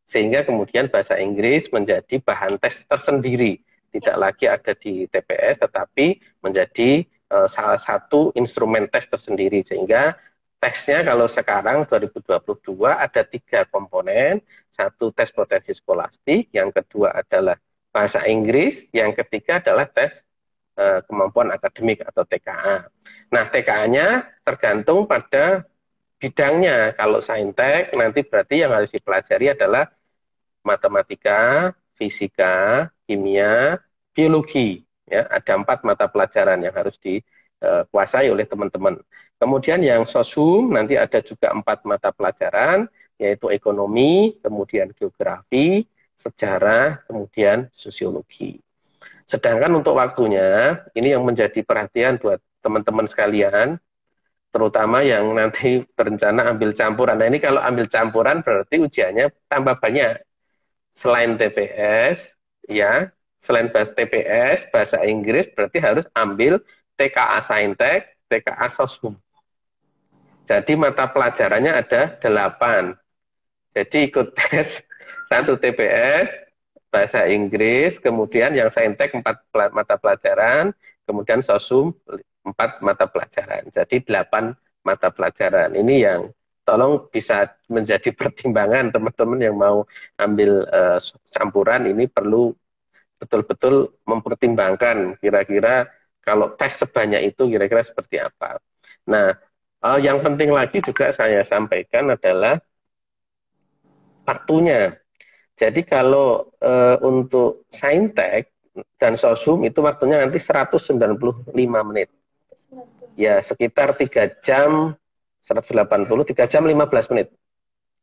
Sehingga kemudian bahasa Inggris menjadi bahan tes tersendiri. Tidak lagi ada di TPS, tetapi menjadi salah satu instrumen tes tersendiri. Sehingga tesnya kalau sekarang 2022 ada 3 komponen. Satu tes potensi skolastik, yang kedua adalah bahasa Inggris, yang ketiga adalah tes kemampuan akademik atau TKA. Nah, TKA-nya tergantung pada bidangnya. Kalau saintek nanti berarti yang harus dipelajari adalah matematika, fisika, kimia, biologi. Ya, ada 4 mata pelajaran yang harus dikuasai oleh teman-teman. Kemudian yang sosum nanti ada juga 4 mata pelajaran, yaitu ekonomi, kemudian geografi, sejarah, kemudian sosiologi. Sedangkan untuk waktunya, ini yang menjadi perhatian buat teman-teman sekalian, terutama yang nanti berencana ambil campuran. Nah ini kalau ambil campuran berarti ujiannya tambah banyak. Selain TPS, ya, selain TPS, bahasa Inggris berarti harus ambil TKA Saintek, TKA Sosum. Jadi mata pelajarannya ada 8. Jadi ikut tes 1 TPS, bahasa Inggris, kemudian yang Saintek 4 mata pelajaran, kemudian Sosum 4 mata pelajaran. Jadi 8 mata pelajaran. Ini yang tolong bisa menjadi pertimbangan teman-teman yang mau ambil campuran, ini perlu betul-betul mempertimbangkan kira-kira kalau tes sebanyak itu kira-kira seperti apa. Nah, yang penting lagi juga saya sampaikan adalah waktunya. Jadi kalau untuk Saintek dan Sosum itu waktunya nanti 195 menit. Ya, sekitar 3 jam 180, 3 jam 15 menit.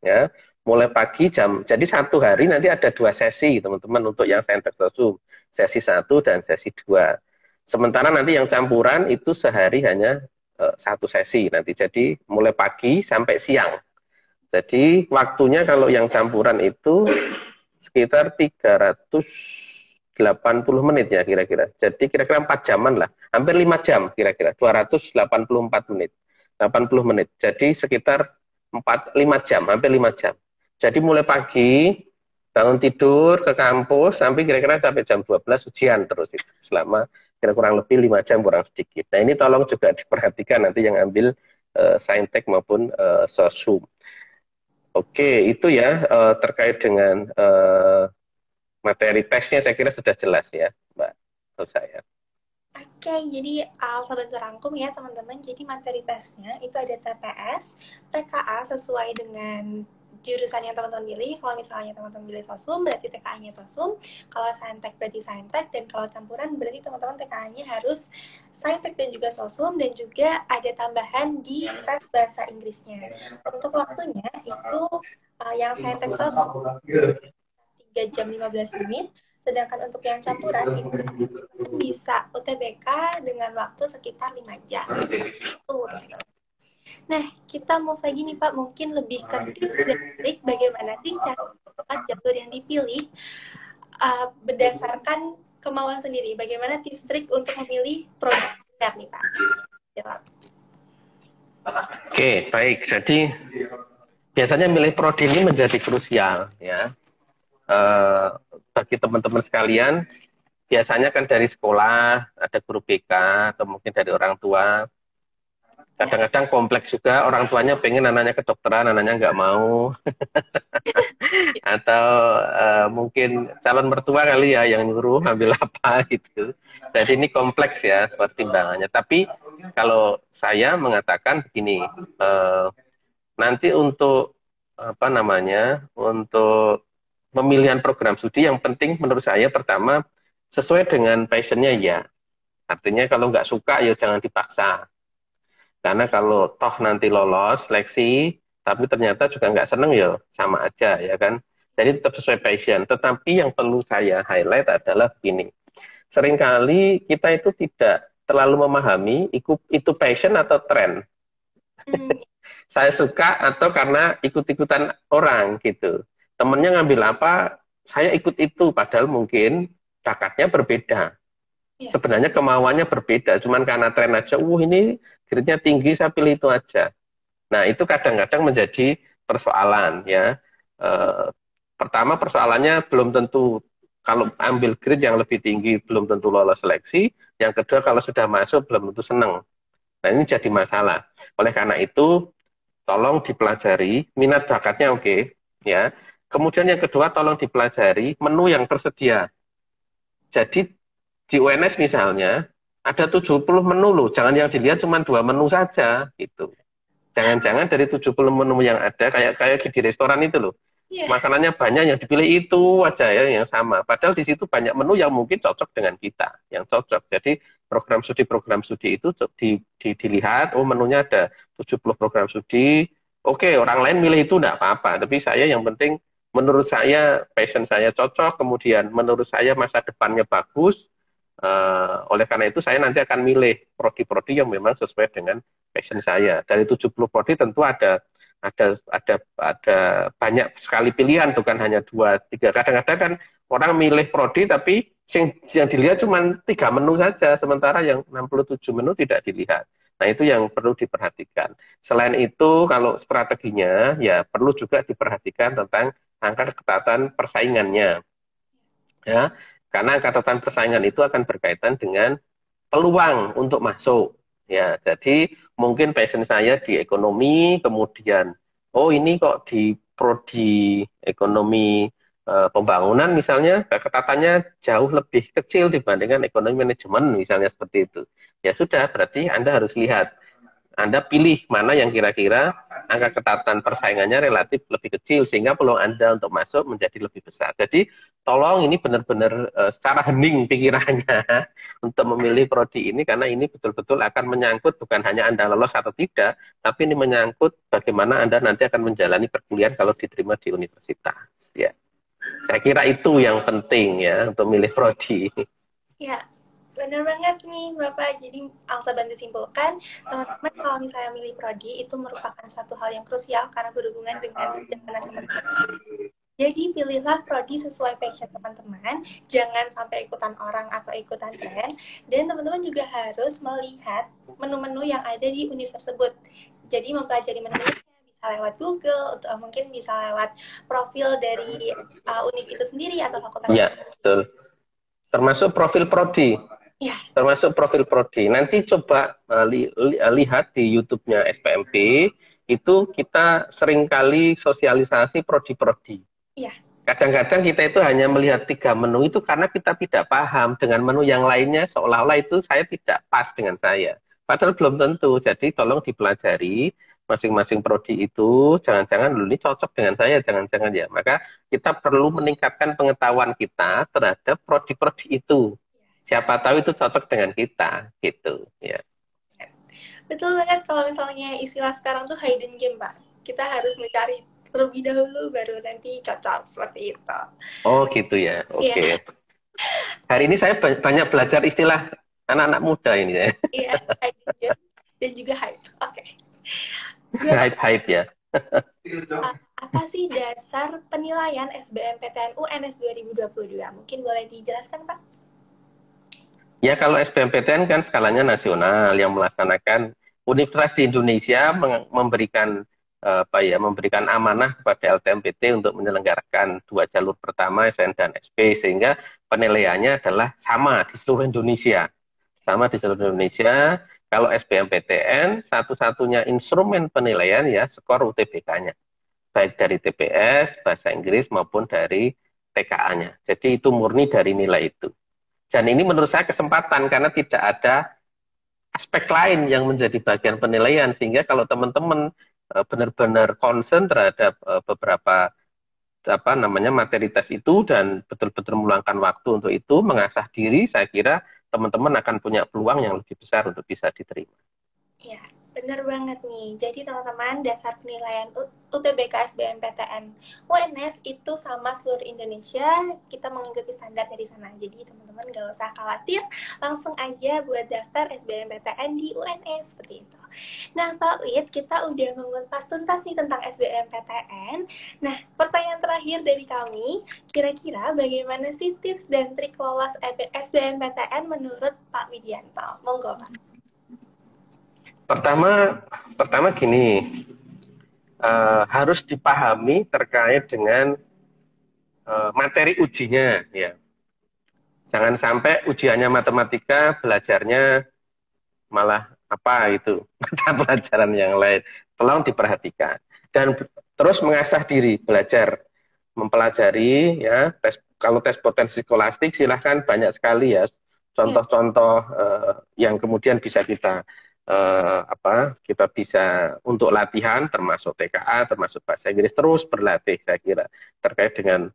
Ya, mulai pagi jam. Jadi satu hari nanti ada 2 sesi, teman-teman, untuk yang Saintek Sosum. Sesi 1 dan sesi 2. Sementara nanti yang campuran itu sehari hanya 1 sesi nanti. Jadi mulai pagi sampai siang. Jadi waktunya kalau yang campuran itu sekitar 380 menit ya kira-kira. Jadi kira-kira 4 jaman lah. Hampir 5 jam kira-kira. 284 menit. 80 menit. Jadi sekitar 5 jam. Hampir 5 jam. Jadi mulai pagi, bangun tidur, ke kampus, sampai kira-kira sampai jam 12 ujian terus itu. Selama kira-kira kurang lebih 5 jam kurang sedikit. Nah ini tolong juga diperhatikan nanti yang ambil Saintek maupun Sosum. Oke, itu ya terkait dengan materi tesnya saya kira sudah jelas ya, Mbak. Menurut saya. Oke, jadi sobat rangkum ya teman-teman. Jadi materi tesnya itu ada TPS, TKA sesuai dengan jurusan yang teman-teman pilih. Kalau misalnya teman-teman pilih Sosum, berarti TKA-nya Sosum. Kalau Saintek berarti Saintek, dan kalau campuran berarti teman-teman TKA-nya harus Saintek dan juga Sosum, dan juga ada tambahan di tes bahasa Inggrisnya. Untuk waktunya itu yang Saintek Sosum 3 jam 15 menit, sedangkan untuk yang campuran itu bisa UTBK dengan waktu sekitar 5 jam. Nah, kita move lagi nih Pak, mungkin lebih ke tips dan trik bagaimana sih cara jalur yang dipilih berdasarkan kemauan sendiri. Bagaimana tips trik untuk memilih produk benar nih Pak? Jawab. Oke, baik. Jadi biasanya milih prodi ini menjadi krusial ya. Bagi teman-teman sekalian, biasanya kan dari sekolah, ada guru BK, atau mungkin dari orang tua. Kadang-kadang kompleks juga, orang tuanya pengen anaknya kedokteran, anaknya nggak mau. Atau mungkin calon mertua kali ya yang nyuruh ambil apa gitu. Jadi ini kompleks ya pertimbangannya. Tapi kalau saya mengatakan begini, nanti untuk apa namanya, untuk pemilihan program studi yang penting menurut saya pertama sesuai dengan passionnya ya. Artinya kalau nggak suka ya jangan dipaksa. Karena kalau toh nanti lolos seleksi, tapi ternyata juga nggak seneng ya sama aja ya kan. Jadi tetap sesuai passion. Tetapi yang perlu saya highlight adalah begini. Seringkali kita itu tidak terlalu memahami itu passion atau tren. Saya suka atau karena ikut-ikutan orang gitu. Temennya ngambil apa, saya ikut itu. Padahal mungkin bakatnya berbeda. Sebenarnya kemauannya berbeda, cuman karena tren aja, ini grade-nya tinggi, saya pilih itu aja. Nah, itu kadang-kadang menjadi persoalan ya. Pertama persoalannya belum tentu, kalau ambil grade yang lebih tinggi belum tentu lolos seleksi. Yang kedua kalau sudah masuk belum tentu senang. Nah, ini jadi masalah. Oleh karena itu, tolong dipelajari, minat bakatnya oke, ya. Kemudian yang kedua tolong dipelajari menu yang tersedia. Jadi di UNS misalnya, ada 70 menu loh, jangan yang dilihat cuma 2 menu saja, gitu. Jangan-jangan dari 70 menu yang ada, kayak di restoran itu loh, makanannya banyak, yang dipilih itu aja ya, yang sama. Padahal di situ banyak menu yang mungkin cocok dengan kita, yang cocok. Jadi program studi itu dilihat, oh menunya ada 70 program studi, oke, orang lain milih itu enggak apa-apa, tapi saya yang penting, menurut saya, passion saya cocok, kemudian menurut saya masa depannya bagus, Oleh karena itu saya nanti akan milih prodi-prodi yang memang sesuai dengan passion saya. Dari 70 prodi tentu ada banyak sekali pilihan, bukan hanya dua tiga. Kadang-kadang kan orang milih prodi tapi yang dilihat cuma 3 menu saja, sementara yang 67 menu tidak dilihat. Nah, itu yang perlu diperhatikan. Selain itu, kalau strateginya, ya perlu juga diperhatikan tentang angka ketatan persaingannya. Ya, karena angka persaingan itu akan berkaitan dengan peluang untuk masuk. Ya, jadi mungkin passion saya di ekonomi, kemudian oh ini kok di prodi ekonomi pembangunan misalnya kekatannya jauh lebih kecil dibandingkan ekonomi manajemen misalnya seperti itu. Ya sudah, berarti Anda harus lihat. Anda pilih mana yang kira-kira angka ketatan persaingannya relatif lebih kecil sehingga peluang Anda untuk masuk menjadi lebih besar. Jadi tolong ini benar-benar secara hening pikirannya untuk memilih prodi ini karena ini betul-betul akan menyangkut bukan hanya Anda lolos atau tidak, tapi ini menyangkut bagaimana Anda nanti akan menjalani perkuliahan kalau diterima di universitas. Ya, saya kira itu yang penting ya untuk milih prodi. Ya, benar banget nih Bapak. Jadi Alsa bantu simpulkan, teman-teman kalau misalnya milih prodi itu merupakan satu hal yang krusial karena berhubungan dengan perjalanan teman-teman. Jadi pilihlah prodi sesuai passion teman-teman, jangan sampai ikutan orang atau ikutan tren. Dan teman-teman juga harus melihat menu-menu yang ada di universitas tersebut. Jadi mempelajari menu-menunya bisa lewat Google, atau mungkin bisa lewat profil dari univ itu sendiri atau fakultas. Ya, betul. Termasuk profil prodi. Ya. Termasuk profil prodi. Nanti coba lihat di YouTube-nya SPMP, itu kita seringkali sosialisasi prodi-prodi. Iya. Kadang-kadang kita itu hanya melihat 3 menu itu karena kita tidak paham dengan menu yang lainnya, seolah-olah itu saya tidak pas dengan saya. Padahal belum tentu. Jadi tolong dipelajari masing-masing prodi itu, jangan-jangan ini cocok dengan saya, jangan-jangan ya. Maka kita perlu meningkatkan pengetahuan kita terhadap prodi-prodi itu. Siapa tahu itu cocok dengan kita, gitu ya. Betul banget, kalau misalnya istilah sekarang tuh hidden gem, Pak. Kita harus mencari terlebih dahulu baru nanti cocok seperti itu. Oh gitu ya, oke. Okay. Hari ini saya banyak belajar istilah anak-anak muda ini ya. Iya, dan juga hype. Oke. Hype ya. Apa sih dasar penilaian SBMPTN UNS 2022? Mungkin boleh dijelaskan, Pak? Ya, kalau SBMPTN kan skalanya nasional yang melaksanakan Universitas di Indonesia memberikan amanah kepada LTMPT untuk menyelenggarakan 2 jalur pertama SN dan SP sehingga penilaiannya adalah sama di seluruh Indonesia. Sama di seluruh Indonesia. Kalau SBMPTN satu-satunya instrumen penilaian ya skor UTBK-nya. Baik dari TPS, bahasa Inggris maupun dari TKA-nya. Jadi itu murni dari nilai itu. Dan ini menurut saya kesempatan karena tidak ada aspek lain yang menjadi bagian penilaian sehingga kalau teman-teman benar-benar concern terhadap beberapa materi tes itu dan betul-betul meluangkan waktu untuk itu mengasah diri, saya kira teman-teman akan punya peluang yang lebih besar untuk bisa diterima. Iya, benar banget nih. Jadi teman-teman, dasar penilaian UTBK SBMPTN UNS itu sama seluruh Indonesia. Kita mengikuti standar dari sana. Jadi teman-teman gak usah khawatir, langsung aja buat daftar SBMPTN di UNS seperti itu. Nah, Pak Wid, kita udah mengupas tuntas nih tentang SBMPTN. Nah, pertanyaan terakhir dari kami, kira-kira bagaimana sih tips dan trik lolos SBMPTN menurut Pak Widianto? Monggo, Pak. Pertama gini, harus dipahami terkait dengan materi ujinya ya. Jangan sampai ujiannya matematika, belajarnya malah apa itu mata pelajaran yang lain. Tolong diperhatikan dan terus mengasah diri, belajar, mempelajari ya. Kalau tes potensi skolastik silahkan banyak sekali ya contoh-contoh yang kemudian bisa kita bisa untuk latihan termasuk TKA, termasuk bahasa Inggris terus berlatih saya kira terkait dengan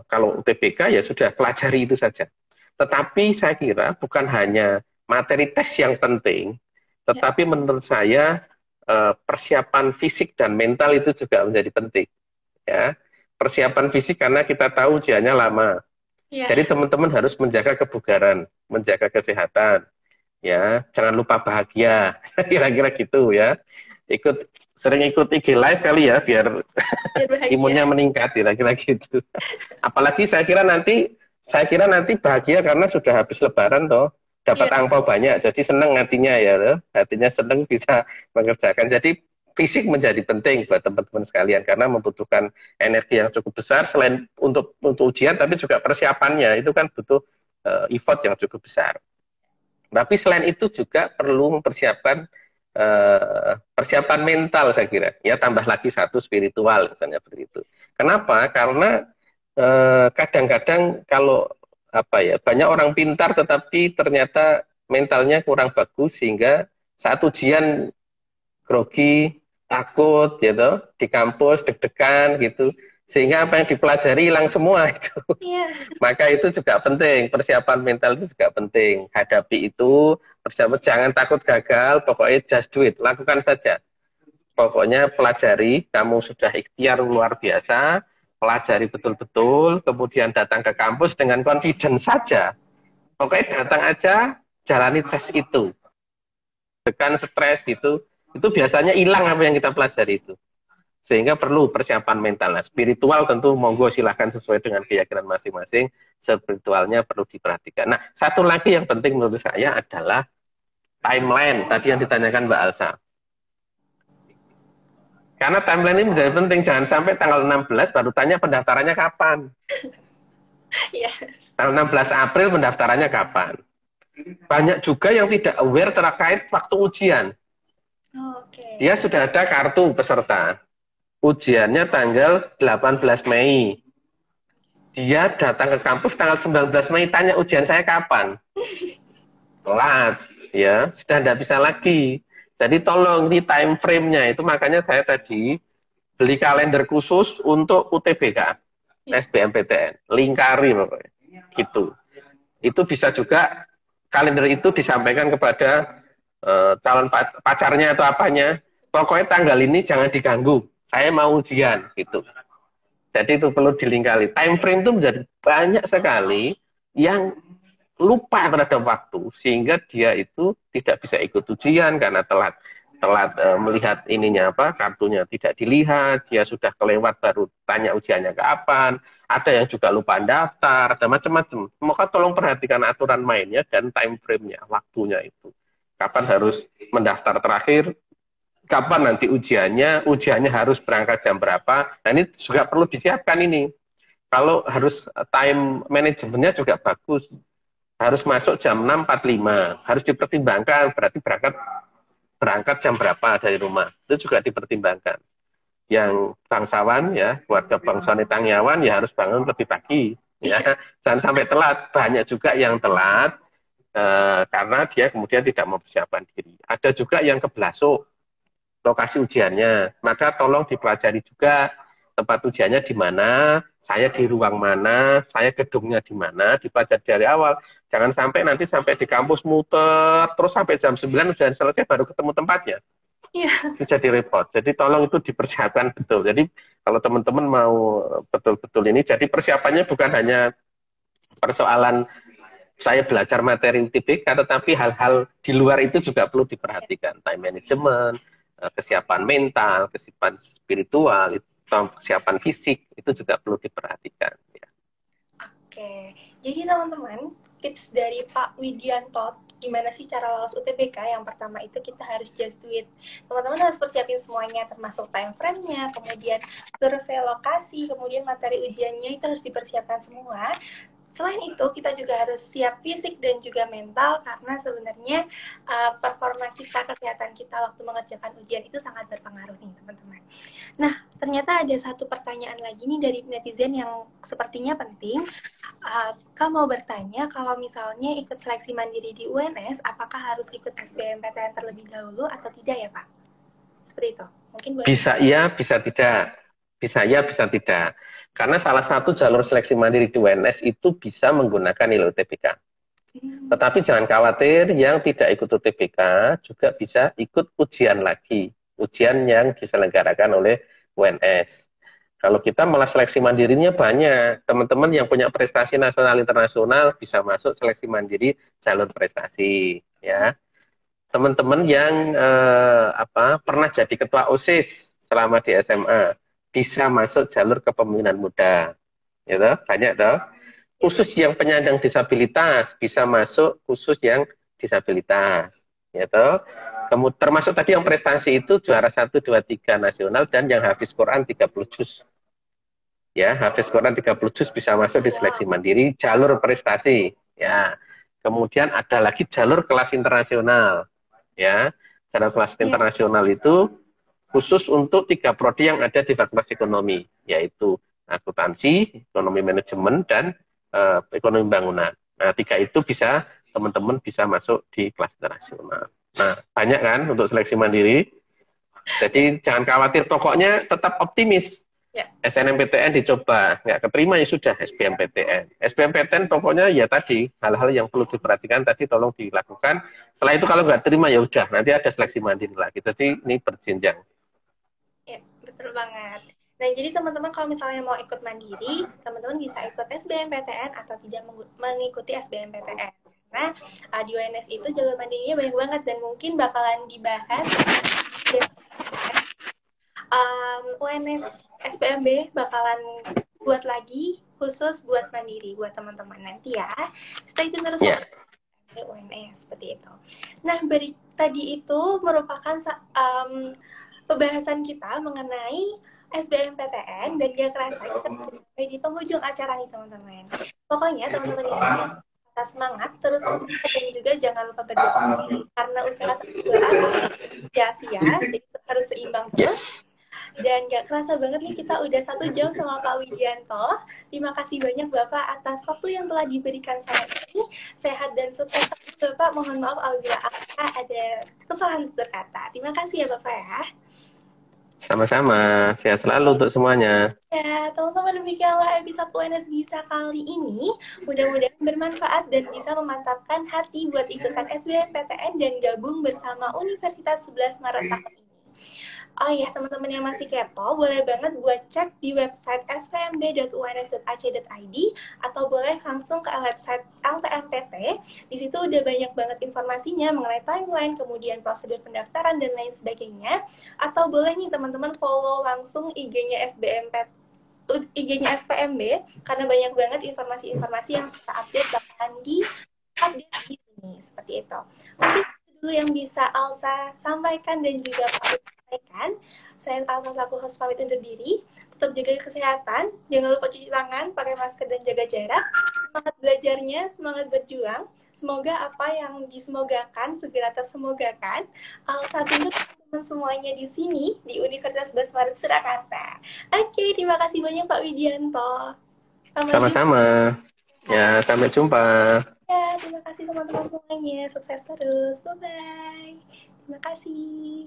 kalau UTBK ya sudah pelajari itu saja. Tetapi saya kira bukan hanya materi tes yang penting, tetapi menurut saya persiapan fisik dan mental itu juga menjadi penting. Ya, persiapan fisik karena kita tahu ujiannya lama. Iya. Jadi teman-teman harus menjaga kebugaran, menjaga kesehatan, ya. Jangan lupa bahagia, kira-kira gitu ya. Sering ikut IG live kali ya, biar Biar bahagia. imunnya meningkat, kira-kira gitu. Apalagi saya kira nanti bahagia karena sudah habis Lebaran toh, dapat Iya. angpau banyak, jadi seneng hatinya ya, toh. Hatinya seneng bisa mengerjakan. Jadi fisik menjadi penting buat teman-teman sekalian karena membutuhkan energi yang cukup besar selain untuk ujian, tapi juga persiapannya itu kan butuh effort yang cukup besar. Tapi selain itu juga perlu mempersiapkan persiapan mental saya kira. Ya tambah lagi satu spiritual misalnya begitu. Kenapa? Karena kadang-kadang kalau apa ya banyak orang pintar tetapi ternyata mentalnya kurang bagus sehingga saat ujian grogi, takut gitu di kampus deg-degan gitu sehingga apa yang dipelajari hilang semua itu. Iya. Maka itu juga penting, persiapan mental itu juga penting. Hadapi itu, persiapan jangan takut gagal, pokoknya just do it, lakukan saja. Pokoknya pelajari, kamu sudah ikhtiar luar biasa, pelajari betul-betul, kemudian datang ke kampus dengan confidence saja. Pokoknya datang aja, jalani tes itu. Tekan stres gitu, itu biasanya hilang apa yang kita pelajari itu. Sehingga perlu persiapan mental. Nah, spiritual tentu monggo silahkan sesuai dengan keyakinan masing-masing. Spiritualnya perlu diperhatikan. Nah, satu lagi yang penting menurut saya adalah timeline. Tadi yang ditanyakan Mbak Alsa. Karena timeline ini menjadi penting. Jangan sampai tanggal 16 baru tanya pendaftarannya kapan. Iya. Tanggal 16 April pendaftarannya kapan. Banyak juga yang tidak aware terkait waktu ujian. Oke. Dia sudah ada kartu peserta. Ujiannya tanggal 18 Mei. Dia datang ke kampus tanggal 19 Mei tanya ujian saya kapan. Telat, ya sudah tidak bisa lagi. Jadi tolong di time frame-nya itu makanya saya tadi beli kalender khusus untuk UTBK, SBMPTN, lingkari pokoknya, gitu. Itu bisa juga kalender itu disampaikan kepada calon pacarnya atau apanya. Pokoknya tanggal ini jangan diganggu. Saya mau ujian gitu. Jadi itu perlu dilingkari. Time frame itu menjadi banyak sekali yang lupa terhadap waktu sehingga dia itu tidak bisa ikut ujian karena telat melihat ininya apa kartunya tidak dilihat, dia sudah kelewat baru tanya ujiannya kapan. Ada yang juga lupa daftar, ada macam-macam. Maka tolong perhatikan aturan mainnya dan time frame-nya, waktunya itu. Kapan harus mendaftar terakhir, kapan nanti ujiannya harus berangkat jam berapa. Nah ini juga perlu disiapkan ini. Kalau harus time manajemennya juga bagus. Harus masuk jam 6.45. Harus dipertimbangkan, berarti berangkat jam berapa dari rumah. Itu juga dipertimbangkan. Yang bangsawan ya, keluarga bangsawan Tangyawan ya harus bangun lebih pagi. Ya, jangan sampai telat. Banyak juga yang telat karena dia kemudian tidak mempersiapkan diri. Ada juga yang kebelasuk lokasi ujiannya. Maka tolong dipelajari juga tempat ujiannya di mana, saya di ruang mana, saya gedungnya di mana, dipelajari dari awal. Jangan sampai nanti sampai di kampus muter, terus sampai jam 9 ujian selesai baru ketemu tempatnya. Iya. Itu jadi repot. Jadi tolong itu dipersiapkan betul. Jadi kalau teman-teman mau betul-betul ini, jadi persiapannya bukan hanya persoalan saya belajar materi UTBK, tetapi hal-hal di luar itu juga perlu diperhatikan. Time management, kesiapan mental, kesiapan spiritual, kesiapan fisik, itu juga perlu diperhatikan. Ya. Oke, jadi teman-teman, tips dari Pak Widianto, gimana sih cara lolos UTBK? Yang pertama itu kita harus just do it. Teman-teman harus persiapin semuanya, termasuk time frame-nya, kemudian survei lokasi, kemudian materi ujiannya itu harus dipersiapkan semua. Selain itu, kita juga harus siap fisik dan juga mental karena sebenarnya performa kita, kesehatan kita waktu mengerjakan ujian itu sangat berpengaruh nih, teman-teman. Nah, ternyata ada satu pertanyaan lagi nih dari netizen yang sepertinya penting. Kak mau bertanya, kalau misalnya ikut seleksi mandiri di UNS, apakah harus ikut SBMPTN terlebih dahulu atau tidak ya, Pak? Seperti itu. Mungkin boleh. Bisa iya, bisa tidak. Bisa iya, bisa tidak. Karena salah satu jalur seleksi mandiri di UNS itu bisa menggunakan nilai UTBK. Tetapi jangan khawatir, yang tidak ikut UTBK juga bisa ikut ujian lagi. Ujian yang diselenggarakan oleh UNS. Kalau kita malah seleksi mandirinya banyak. Teman-teman yang punya prestasi nasional internasional bisa masuk seleksi mandiri jalur prestasi, ya. Teman-teman yang pernah jadi ketua OSIS selama di SMA bisa masuk jalur kepemimpinan muda, gitu. Banyak toh. Khusus yang penyandang disabilitas bisa masuk khusus yang disabilitas, gitu. Kemudian termasuk tadi yang prestasi itu juara 1, 2, 3 nasional dan yang habis Quran 30 juz. Ya, hafiz Quran 30 juz bisa masuk di seleksi mandiri jalur prestasi, ya. Kemudian ada lagi jalur kelas internasional, ya. Jalur kelas internasional itu khusus untuk 3 prodi yang ada di Fakultas Ekonomi, yaitu akuntansi, ekonomi manajemen, dan ekonomi bangunan. Nah, 3 itu bisa teman-teman bisa masuk di kelas internasional. Nah, banyak kan untuk seleksi mandiri. Jadi jangan khawatir, pokoknya tetap optimis. Ya. SNMPTN dicoba, nggak keterima ya sudah SBMPTN. SBMPTN pokoknya ya tadi, hal-hal yang perlu diperhatikan tadi tolong dilakukan. Setelah itu kalau nggak terima ya udah, nanti ada seleksi mandiri lagi. Jadi ini berjenjang. Ya, betul banget. Nah, jadi teman-teman kalau misalnya mau ikut mandiri, teman-teman bisa ikut SBMPTN atau tidak mengikuti SBMPTN. Karena di UNS itu jalur mandirinya banyak banget dan mungkin bakalan dibahas UNS SPMB bakalan buat lagi khusus buat mandiri buat teman-teman nanti ya. Stay tune terus UNS seperti itu. Nah, tadi itu merupakan pembahasan kita mengenai SBMPTN dan gak kerasa kita sampai di penghujung acara nih teman-teman. Pokoknya teman-teman di sini kita semangat terus usaha dan juga jangan lupa berdoa karena usaha berdoa sia-sia, jadi harus seimbang terus. Dan gak kerasa banget nih kita udah 1 jam sama Pak Widianto. Terima kasih banyak Bapak atas waktu yang telah diberikan saya ini. Sehat dan sukses Bapak. Mohon maaf apabila ada kesalahan berkata. Terima kasih ya Bapak ya. Sama-sama. Sehat selalu untuk semuanya. Ya, teman-teman, demikianlah episode UNS Bisa kali ini. Mudah-mudahan bermanfaat dan bisa memantapkan hati buat ikutan SBMPTN dan gabung bersama Universitas 11 Maret tahun ini. Oh iya, teman-teman yang masih kepo, boleh banget buat cek di website spmb.uns.ac.id atau boleh langsung ke website LTMPT. Di situ udah banyak banget informasinya mengenai timeline, kemudian prosedur pendaftaran, dan lain sebagainya. Atau boleh nih teman-teman follow langsung IG-nya SPMB, karena banyak banget informasi-informasi yang kita update bakalan di-update di sini, seperti itu. Mungkin itu dulu yang bisa Alsa sampaikan dan juga Pak sampaikan. Saya Alsa selaku host pamit undur diri. Tetap jaga kesehatan, jangan lupa cuci tangan, pakai masker dan jaga jarak. Semangat belajarnya, semangat berjuang. Semoga apa yang disemogakan segera tersemogakan. Alsa tunggu teman-teman semuanya di sini di Universitas 11 Maret Surakarta. Oke, terima kasih banyak Pak Widianto. Sama-sama. Ya, sampai jumpa. Ya, terima kasih teman-teman semuanya. Sukses terus. Bye-bye. Terima kasih.